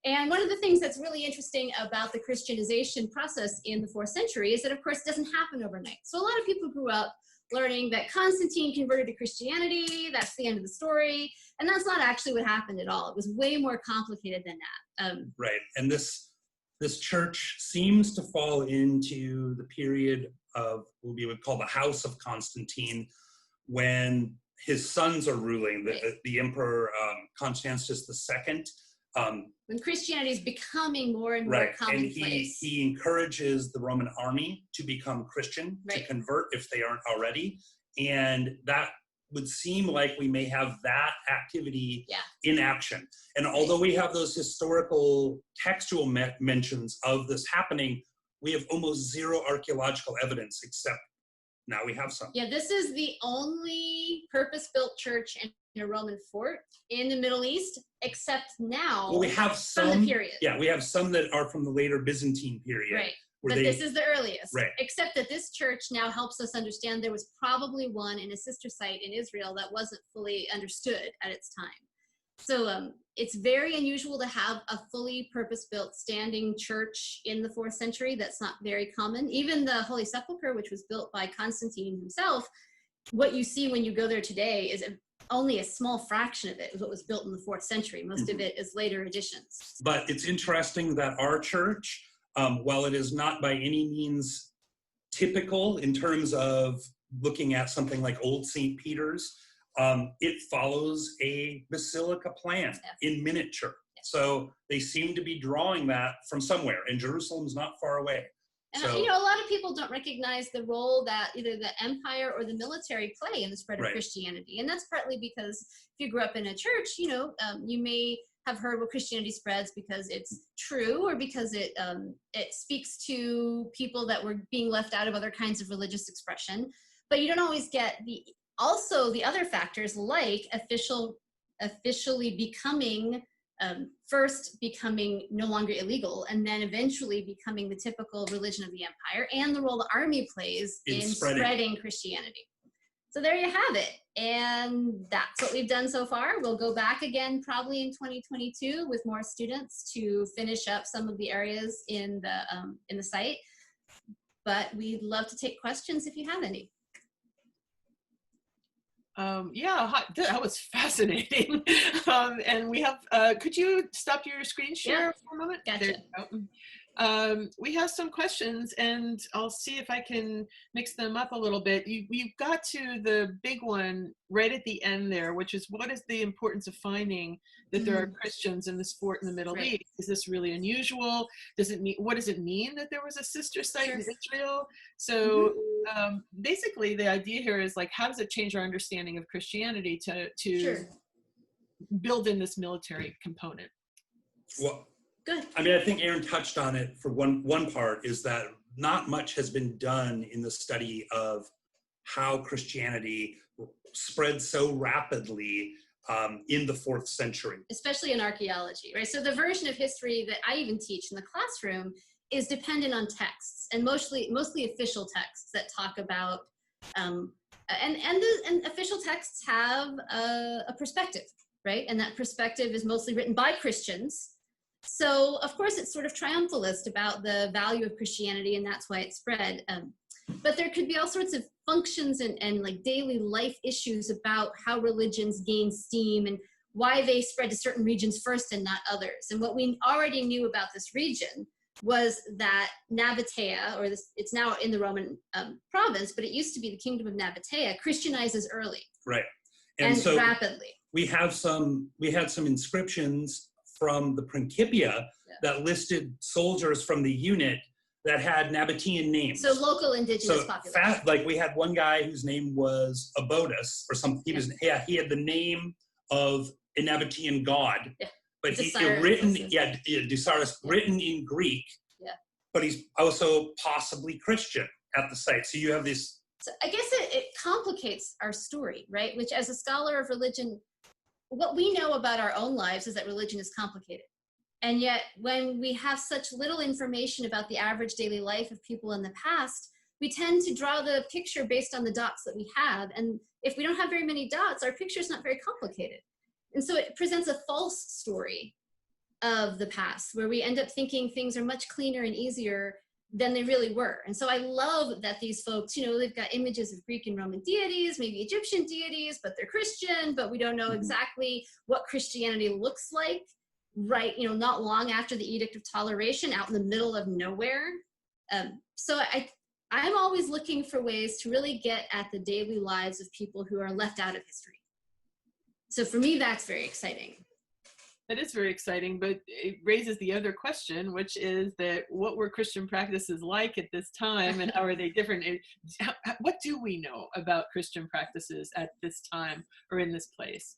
And one of the things that's really interesting about the Christianization process in the 4th century is that, of course, it doesn't happen overnight. So a lot of people grew up learning that Constantine converted to Christianity, that's the end of the story. And that's not actually what happened at all. It was way more complicated than that. Right. And this church seems to fall into the period of what we would call the House of Constantine, when his sons are ruling, the Emperor Constantius II. When Christianity is becoming more and more commonplace. And he encourages the Roman army to become Christian, to convert if they aren't already. And that would seem like we may have that activity in action. And although we have those historical textual mentions of this happening, we have almost zero archaeological evidence, except now we have some. Yeah, this is the only purpose-built church in a Roman fort in the Middle East, except now we have some, from the period. Yeah, we have some that are from the later Byzantine period. Right. But this is the earliest. Right. Except that this church now helps us understand there was probably one in a sister site in Israel that wasn't fully understood at its time. So it's very unusual to have a fully purpose-built standing church in the 4th century. That's not very common. Even the Holy Sepulchre, which was built by Constantine himself, what you see when you go there today is a only a small fraction of it is what was built in the 4th century. Most of it is later additions. But it's interesting that our church, while it is not by any means typical in terms of looking at something like Old St. Peter's, it follows a basilica plan in miniature. So they seem to be drawing that from somewhere, and Jerusalem's not far away. And So, you know, a lot of people don't recognize the role that either the empire or the military play in the spread of Right. Christianity. And that's partly because if you grew up in a church, you know, you may have heard what Christianity spreads because it's true, or because it speaks to people that were being left out of other kinds of religious expression. But you don't always get the other factors, like officially becoming, first becoming no longer illegal, and then eventually becoming the typical religion of the empire, and the role the army plays in spreading Christianity. So there you have it. And that's what we've done so far. We'll go back again probably in 2022 with more students to finish up some of the areas in the site. But we'd love to take questions if you have any. Yeah, that was fascinating. And we have, could you stop your screen share for a moment? Gotcha. We have some questions, and I'll see if I can mix them up a little bit. You got to the big one right at the end there, which is, what is the importance of finding that there are Christians in this fort in the Middle East? Is this really unusual? What does it mean that there was a sister site in Israel? So basically the idea here is, like, how does it change our understanding of Christianity to build in this military component? well, Good. I mean, I think Erin touched on it for one part, is that not much has been done in the study of how Christianity spread so rapidly in the 4th century. Especially in archaeology, right? So the version of history that I even teach in the classroom is dependent on texts, and mostly official texts that talk about, and official texts have a perspective, right? And that perspective is mostly written by Christians. So of course it's sort of triumphalist about the value of Christianity, and that's why it spread. But there could be all sorts of functions and like daily life issues about how religions gain steam and why they spread to certain regions first and not others. And what we already knew about this region was that Nabatea, it's now in the Roman province, but it used to be the kingdom of Nabatea, Christianizes early. Right. And so rapidly. We had some inscriptions from the Principia that listed soldiers from the unit that had Nabatean names. So local indigenous population. Like we had one guy whose name was Abotus or something. He had the name of a Nabatean god, but Dusarus, written in Greek. Yeah. But he's also possibly Christian at the site. So you have this. So I guess it complicates our story, right? Which, as a scholar of religion, what we know about our own lives is that religion is complicated. And yet, when we have such little information about the average daily life of people in the past, we tend to draw the picture based on the dots that we have. And if we don't have very many dots, our picture is not very complicated. And so it presents a false story of the past, where we end up thinking things are much cleaner and easier than they really were. And so I love that these folks, they've got images of Greek and Roman deities, maybe Egyptian deities, but they're Christian, but we don't know exactly what Christianity looks like, right? Not long after the Edict of Toleration, out in the middle of nowhere. So I'm always looking for ways to really get at the daily lives of people who are left out of history. So for me, that's very exciting. That is very exciting, but it raises the other question, which is that what were Christian practices like at this time, and how are they different? What do we know about Christian practices at this time or in this place?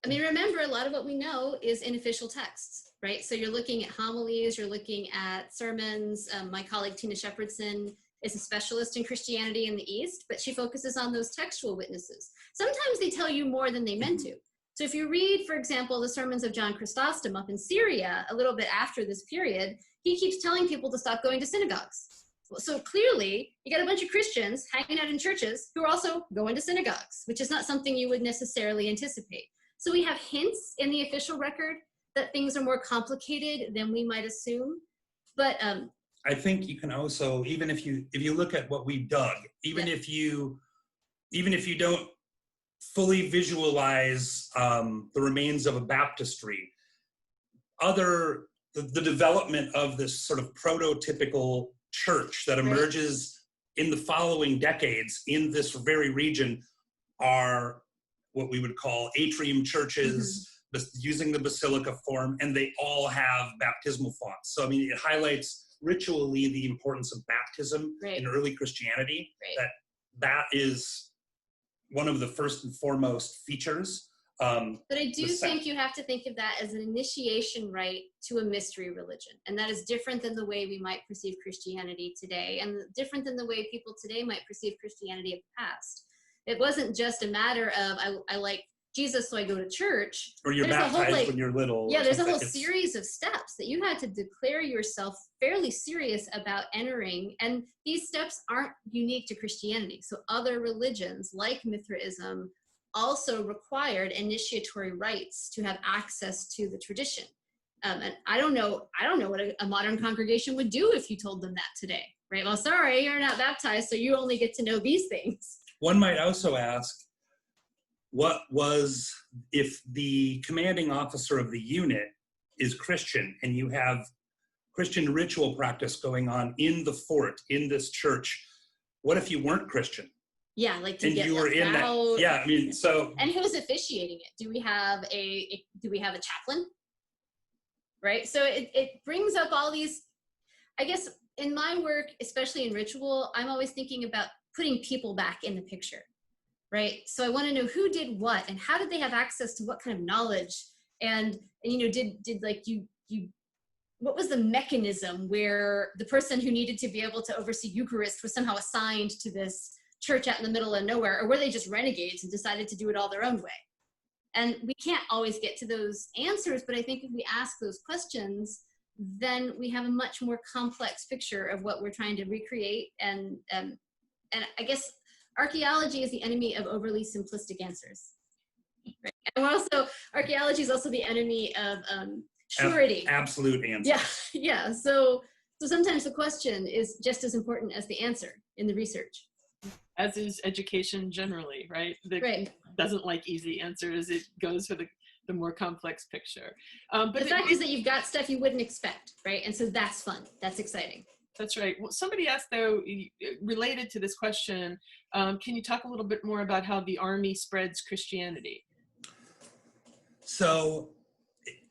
I mean, remember, a lot of what we know is in official texts, right? So you're looking at homilies, you're looking at sermons. My colleague Tina Shepherdson is a specialist in Christianity in the East, but she focuses on those textual witnesses. Sometimes they tell you more than they meant to. So if you read, for example, the sermons of John Chrysostom up in Syria, a little bit after this period, he keeps telling people to stop going to synagogues. So clearly, you got a bunch of Christians hanging out in churches who are also going to synagogues, which is not something you would necessarily anticipate. So we have hints in the official record that things are more complicated than we might assume. But I think you can also, even if you look at what we dug, even if you don't fully visualize the remains of a baptistry. The development of this sort of prototypical church that emerges in the following decades in this very region are what we would call atrium churches, using the basilica form, and they all have baptismal fonts. So, I mean, it highlights ritually the importance of baptism in early Christianity, that is one of the first and foremost features. But I do think you have to think of that as an initiation rite to a mystery religion. And that is different than the way we might perceive Christianity today, and different than the way people today might perceive Christianity of the past. It wasn't just a matter of, I like Jesus, so I go to church. Or you're baptized when you're little. Yeah, there's a whole series of steps that you had to declare yourself fairly serious about entering. And these steps aren't unique to Christianity. So other religions, like Mithraism, also required initiatory rites to have access to the tradition. And I don't know what a modern congregation would do if you told them that today, right? Well, sorry, you're not baptized, so you only get to know these things. One might also ask, if the commanding officer of the unit is Christian and you have Christian ritual practice going on in the fort, in this church, what if you weren't Christian? Yeah, like to and get you were in out. that. Yeah, I mean, so. And who's officiating it? Do we have a chaplain? Right. So it brings up all these. I guess in my work, especially in ritual, I'm always thinking about putting people back in the picture, right? So I want to know who did what and how did they have access to what kind of knowledge, and you know, did like you. What was the mechanism where the person who needed to be able to oversee Eucharist was somehow assigned to this church out in the middle of nowhere, or were they just renegades and decided to do it all their own way? And we can't always get to those answers, but I think if we ask those questions, then we have a much more complex picture of what we're trying to recreate. And I guess archaeology is the enemy of overly simplistic answers. Right? And archaeology is also the enemy of surety. Absolute answer. Yeah. So sometimes the question is just as important as the answer in the research. As is education generally, right? Doesn't like easy answers. It goes for the more complex picture. But the fact is that you've got stuff you wouldn't expect, right? And so that's fun. That's exciting. That's right. Well, somebody asked, though, related to this question, can you talk a little bit more about how the army spreads Christianity? So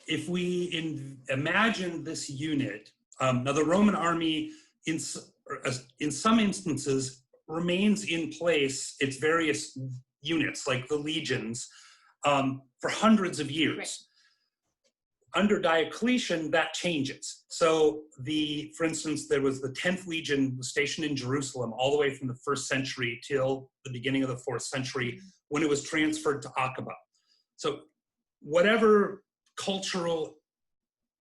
if we imagine this unit, now the Roman army in some instances remains in place, its various units, like the legions, for hundreds of years. Right. Under Diocletian, that changes. So for instance, there was the 10th Legion was stationed in Jerusalem all the way from the 1st century till the beginning of the 4th century, when it was transferred to Aqaba. So whatever cultural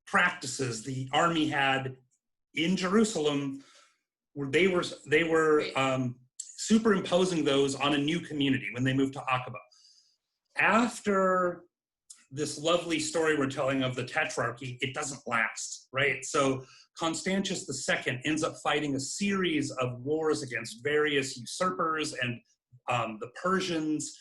practices the army had in Jerusalem, they were superimposing those on a new community when they moved to Aqaba. After this lovely story we're telling of the Tetrarchy, it doesn't last, right? So Constantius II ends up fighting a series of wars against various usurpers and the Persians,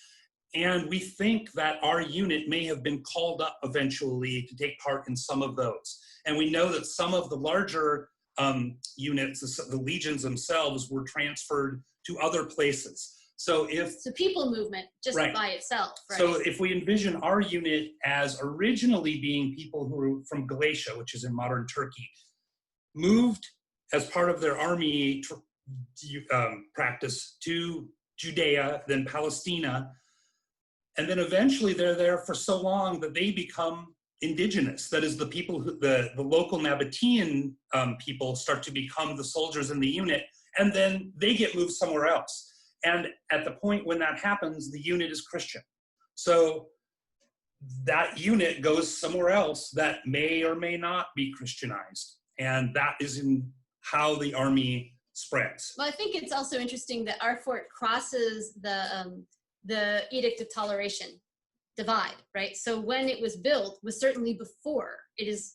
and we think that our unit may have been called up eventually to take part in some of those. And we know that some of the larger units, the legions themselves, were transferred to other places. So it's a people movement just by itself, right? So if we envision our unit as originally being people who were from Galatia, which is in modern Turkey, moved as part of their army practice to Judea, then Palestina, and then eventually they're there for so long that they become indigenous. That is, the people the local Nabatean people start to become the soldiers in the unit, and then they get moved somewhere else. And at the point when that happens, the unit is Christian. So that unit goes somewhere else that may or may not be Christianized. And that is in how the army spreads. Well, I think it's also interesting that our fort crosses the Edict of Toleration divide, right? So when it was built was certainly before it is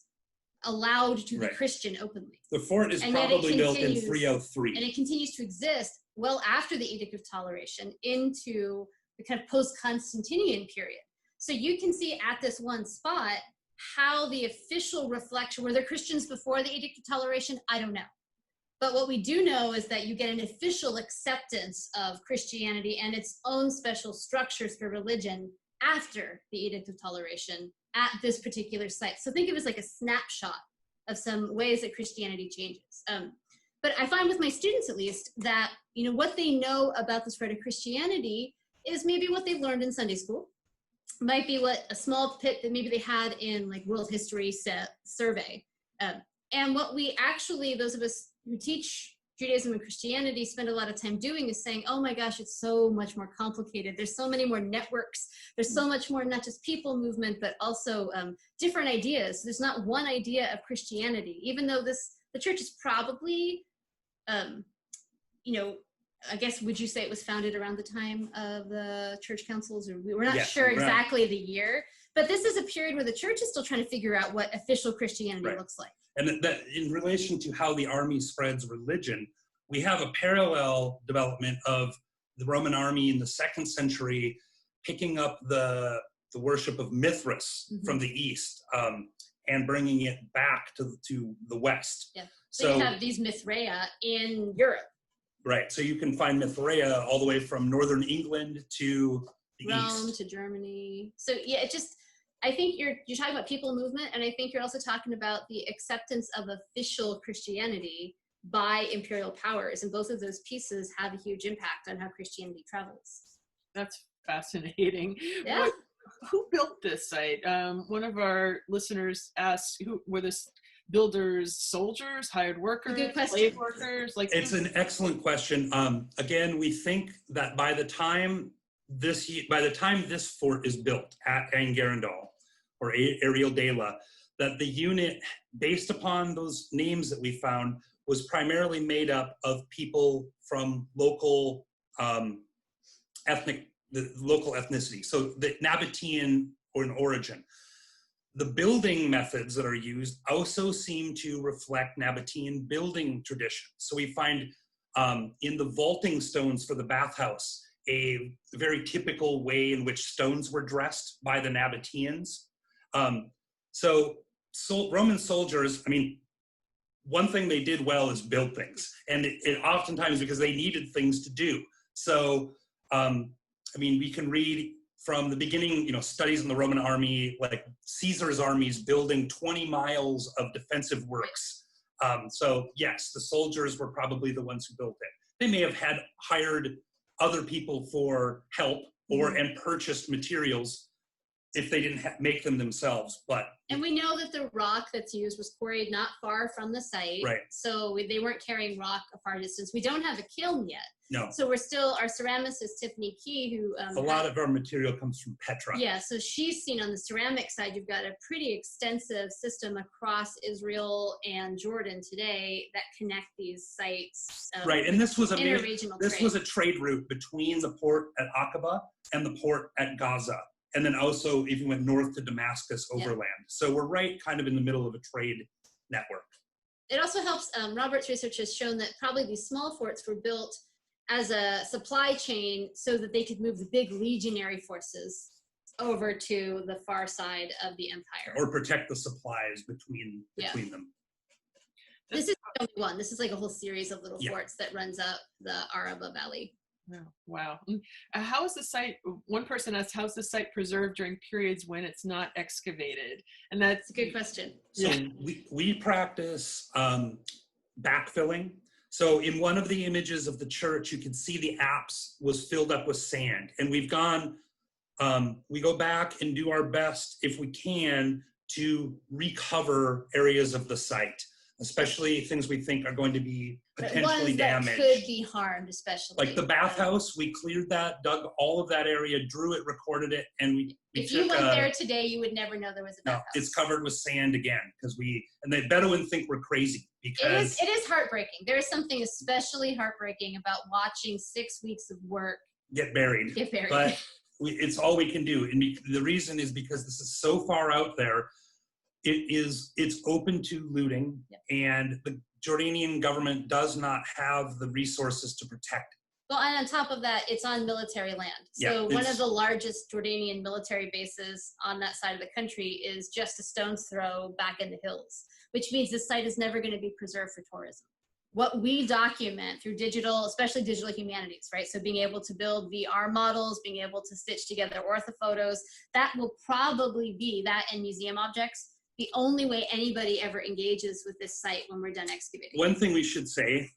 allowed to be Christian openly. The fort is probably built in 303. And it continues to exist well after the Edict of Toleration into the kind of post-Constantinian period. So you can see at this one spot how the official reflection, were there Christians before the Edict of Toleration? I don't know. But what we do know is that you get an official acceptance of Christianity and its own special structures for religion after the Edict of Toleration at this particular site. So think of it as like a snapshot of some ways that Christianity changes. But I find with my students, at least, that what they know about the spread of Christianity is maybe what they've learned in Sunday school, might be what a small pit that maybe they had in like world history survey. And what we actually, those of us who teach Judaism and Christianity, spend a lot of time doing is saying, oh my gosh, it's so much more complicated. There's so many more networks. There's so much more, not just people movement, but also different ideas. There's not one idea of Christianity, even though the church is probably, I guess, would you say it was founded around the time of the church councils? Or we're not sure exactly the year, but this is a period where the church is still trying to figure out what official Christianity looks like. And that in relation to how the army spreads religion, we have a parallel development of the Roman army in the 2nd century picking up the worship of Mithras from the east and bringing it back to the west. Yeah. So you have these Mithraea in Europe. Right. So you can find Mithraea all the way from northern England to the Rome east. to Germany. So yeah, I think you're talking about people movement, and I think you're also talking about the acceptance of official Christianity by imperial powers, and both of those pieces have a huge impact on how Christianity travels. That's fascinating. Yeah. Who built this site? One of our listeners asked, who were this builders, soldiers, hired workers, slave workers? It's an excellent question. Again, we think that by the time this fort is built at Angarandal or Ariel-Dela, that the unit, based upon those names that we found, was primarily made up of people from local ethnicity, so the Nabatean or an origin. The building methods that are used also seem to reflect Nabatean building traditions. So we find in the vaulting stones for the bathhouse, a very typical way in which stones were dressed by the Nabateans. So Roman soldiers, one thing they did well is build things, and it oftentimes because they needed things to do. So, we can read from the beginning, studies in the Roman army, like Caesar's armies building 20 miles of defensive works. So yes, the soldiers were probably the ones who built it. They may have hired other people for help and purchased materials if they didn't make them themselves. And we know that the rock that's used was quarried not far from the site. Right. So they weren't carrying rock a far distance. We don't have a kiln yet. No. So our ceramicist, Tiffany Key, who... a lot of our material comes from Petra. Yeah, so she's seen on the ceramic side, you've got a pretty extensive system across Israel and Jordan today that connect these sites. Right, and this was was a trade route between the port at Aqaba and the port at Gaza. And then also even went north to Damascus overland. Yeah. So we're right kind of in the middle of a trade network. It also helps, Robert's research has shown that probably these small forts were built as a supply chain so that they could move the big legionary forces over to the far side of the empire. Or protect the supplies between them. This is the only one. This is like a whole series of little forts that runs up the Araba Valley. Wow. How is the site, one person asked, how's the site preserved during periods when it's not excavated? And that's a good question. So we practice backfilling. So in one of the images of the church, you can see the apse was filled up with sand. And we go back and do our best, if we can, to recover areas of the site, especially things we think are going to be potentially damaged. That could be harmed, especially. Like the bathhouse, we cleared that, dug all of that area, drew it, recorded it, and we if you went there today, you would never know there was a bathhouse. No, it's covered with sand again, and the Bedouins think we're crazy because... It is heartbreaking. There is something especially heartbreaking about watching 6 weeks of work get buried. But it's all we can do. And the reason is because this is so far out there, it's open to looting, and the Jordanian government does not have the resources to protect Well, and on top of that, it's on military land. So Yeah, one of the largest Jordanian military bases on that side of the country is just a stone's throw back in the hills, which means this site is never going to be preserved for tourism. What we document through digital, especially digital humanities, right? So being able to build VR models, being able to stitch together orthophotos, that will probably be, that and museum objects, the only way anybody ever engages with this site when we're done excavating. One thing we should say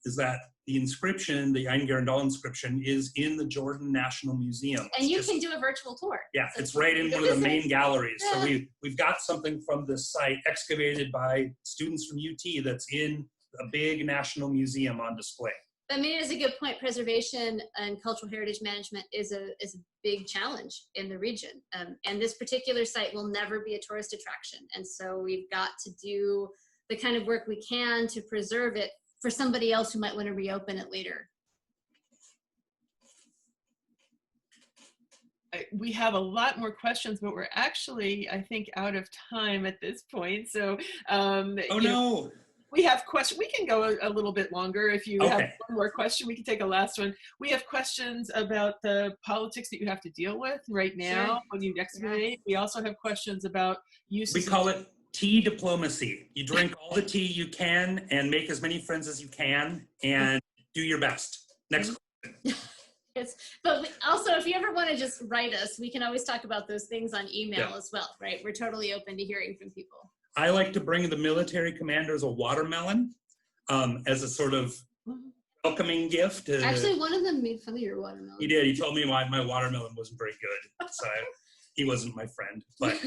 is that the inscription, the Ein Gerendal inscription, is in the Jordan National Museum. And you can do a virtual tour. Yeah, it's right in one of the main galleries. So we've got something from this site excavated by students from UT that's in a big national museum on display. I mean, it is a good point. Preservation and cultural heritage management is a big challenge in the region. And this particular site will never be a tourist attraction. And so we've got to do the kind of work we can to preserve it for somebody else who might want to reopen it later. We have a lot more questions, but we're actually, I think, out of time at this point. So, no. We have questions. We can go a little bit longer. If you have one more question, we can take a last one. We have questions about the politics that you have to deal with right now when you excavate. We also have questions about uses. We call it tea diplomacy. You drink all the tea you can and make as many friends as you can and do your best. Next question. But also, if you ever want to just write us, we can always talk about those things on email as well, right? We're totally open to hearing from people. I like to bring the military commanders a watermelon as a sort of welcoming gift. Actually, one of them made fun of your watermelon. He did. He told me my watermelon wasn't very good, so he wasn't my friend. But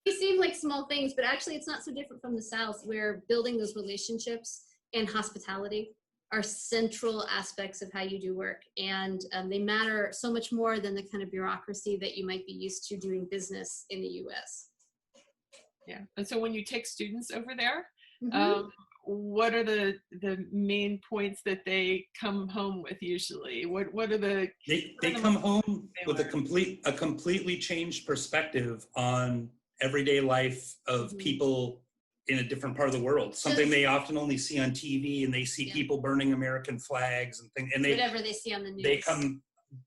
they seem like small things, but actually it's not so different from the South, where building those relationships and hospitality are central aspects of how you do work. And they matter so much more than the kind of bureaucracy that you might be used to doing business in the US. Yeah, and so when you take students over there, what are the main points that they come home with usually? What are the they come home with a completely changed perspective on everyday life of people in a different part of the world. Something they often only see on TV, and they see people burning American flags and things. And whatever they see on the news.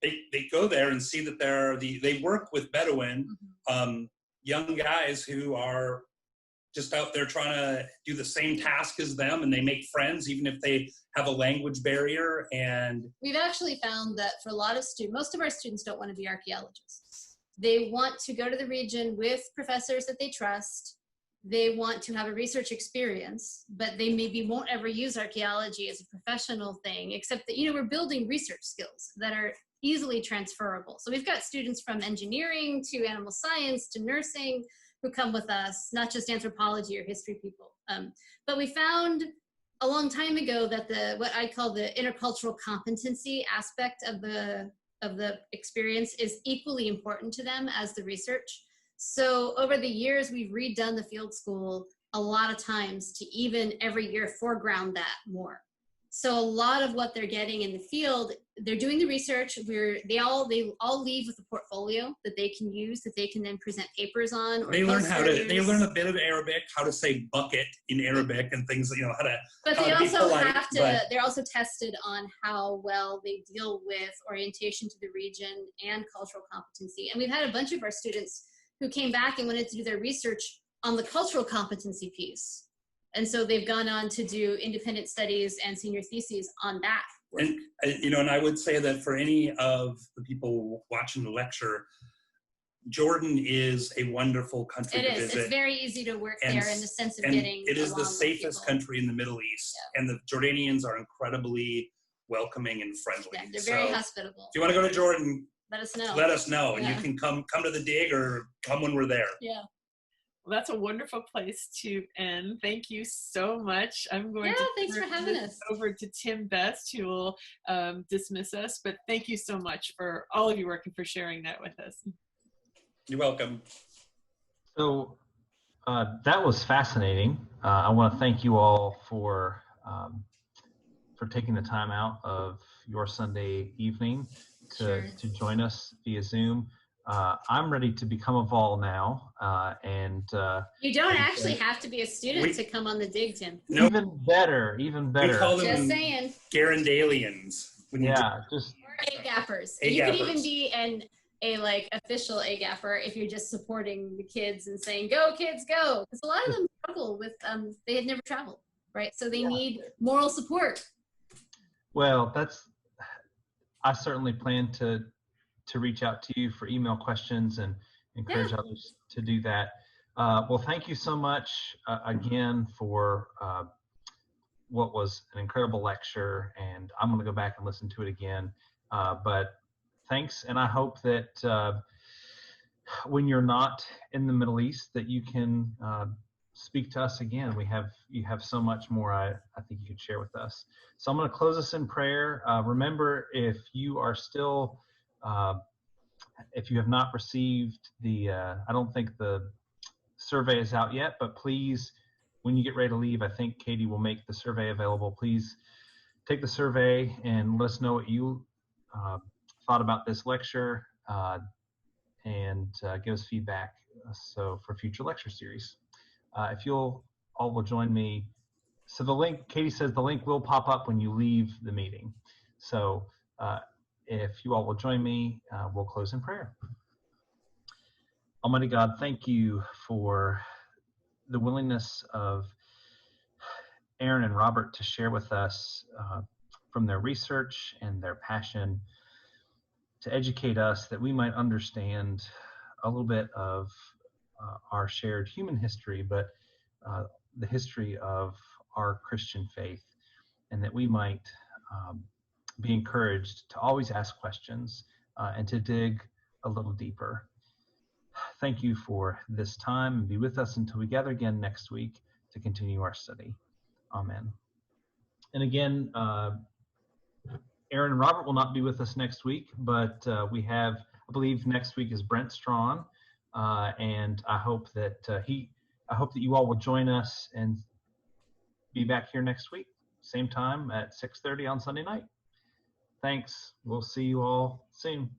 They go there and see that they work with Bedouin. Young guys who are just out there trying to do the same task as them, and they make friends even if they have a language barrier. And we've actually found that for a lot of students, most of our students don't want to be archaeologists. They want to go to the region with professors that they trust. They want to have a research experience, but they maybe won't ever use archaeology as a professional thing, except that, we're building research skills that are easily transferable. So we've got students from engineering to animal science to nursing who come with us, not just anthropology or history people. But we found a long time ago that what I call the intercultural competency aspect of the experience is equally important to them as the research. So over the years, we've redone the field school a lot of times to even every year foreground that more. So a lot of what they're getting in the field, they're doing the research where they all leave with a portfolio that they can use, that they can then present papers on. Or they learn a bit of Arabic, how to say bucket in Arabic and things, how to. But they also they're also tested on how well they deal with orientation to the region and cultural competency. And we've had a bunch of our students who came back and wanted to do their research on the cultural competency piece. And so they've gone on to do independent studies and senior theses on that work. And I would say that for any of the people watching the lecture, Jordan is a wonderful country to visit. It's very easy to work there in the sense of getting it is the safest country in the Middle East. Yeah. And the Jordanians are incredibly welcoming and friendly. Yeah, they're very hospitable. If you want to go to Jordan, let us know. Let us know. And you can come to the dig or come when we're there. Yeah. Well, that's a wonderful place to end. Thank you so much. I'm going to thanks for having us. Over to Tim Best, who will dismiss us. But thank you so much for all of your work and for sharing that with us. You're welcome. So that was fascinating. I want to thank you all for taking the time out of your Sunday evening to join us via Zoom. I'm ready to become a vol now, you don't actually have to be a student to come on the dig, Tim. Nope. even better. We call them Just saying. Garandalians. Just Or A-gappers. A-gappers. You could even be a like official A-gapper if you're just supporting the kids and saying, go kids, go. Because a lot of them struggle with, they had never traveled, right? So they need moral support. well, I certainly plan to reach out to you for email questions and encourage others to do that. Well, thank you so much again for what was an incredible lecture, and I'm going to go back and listen to it again. But thanks, and I hope that when you're not in the Middle East, that you can speak to us again. You have so much more I think you could share with us. So I'm going to close us in prayer. Remember, if you are still if you have not received I don't think the survey is out yet, but please, when you get ready to leave, I think Katie will make the survey available. Please take the survey and let us know what you thought about this lecture, and give us feedback so for future lecture series. If you'll all will join me. So the link, Katie says the link will pop up when you leave the meeting. So if you all will join me, we'll close in prayer. Almighty God, thank you for the willingness of Erin and Robert to share with us from their research and their passion to educate us that we might understand a little bit of our shared human history, but the history of our Christian faith, and that we might be encouraged to always ask questions and to dig a little deeper. Thank you for this time, and be with us until we gather again next week to continue our study. Amen. And again, Erin and Robert will not be with us next week, but we have, I believe next week is Brent Strawn, and I hope that you all will join us and be back here next week, same time at 6:30 on Sunday night. Thanks. We'll see you all soon.